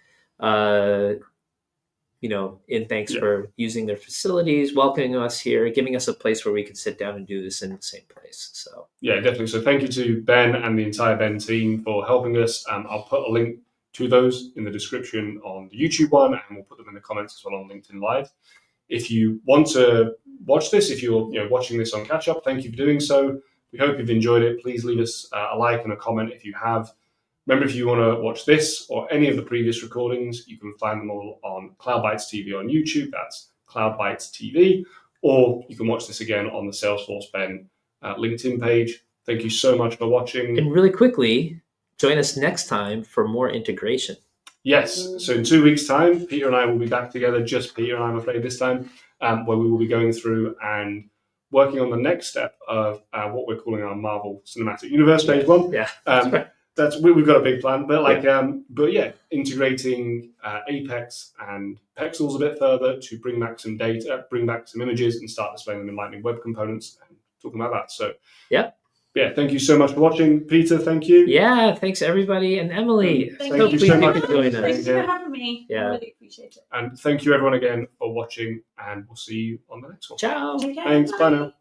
in thanks for using their facilities, welcoming us here, giving us a place where we can sit down and do this in the same place. So definitely. So thank you to Ben and the entire Ben team for helping us. I'll put a link to those in the description on the YouTube one, and we'll put them in the comments as well on LinkedIn Live. If you want to watch this, if you're watching this on catch up, thank you for doing so. We hope you've enjoyed it. Please leave us a like and a comment if you have. Remember, if you want to watch this or any of the previous recordings, you can find them all on Cloud Bytes TV on YouTube. That's Cloud Bytes TV, or you can watch this again on the SalesforceBen LinkedIn page. Thank you so much for watching. And really quickly, join us next time for more integration. Yes, so in 2 weeks' time, Peter and I will be back together, just Peter and I, I'm afraid, this time, where we will be going through and working on the next step of what we're calling our Marvel Cinematic Universe Stage 1. Yeah, we've got a big plan, but integrating Apex and Pexels a bit further to bring back some data, bring back some images, and start displaying them in Lightning Web Components and talking about that. So thank you so much for watching, Peter. Thank you. Yeah, thanks everybody, and Emily. Thank you so much for joining us. Thanks for having me. Yeah. I really appreciate it. And thank you everyone again for watching, and we'll see you on the next one. Ciao. Take care. Thanks. Bye now.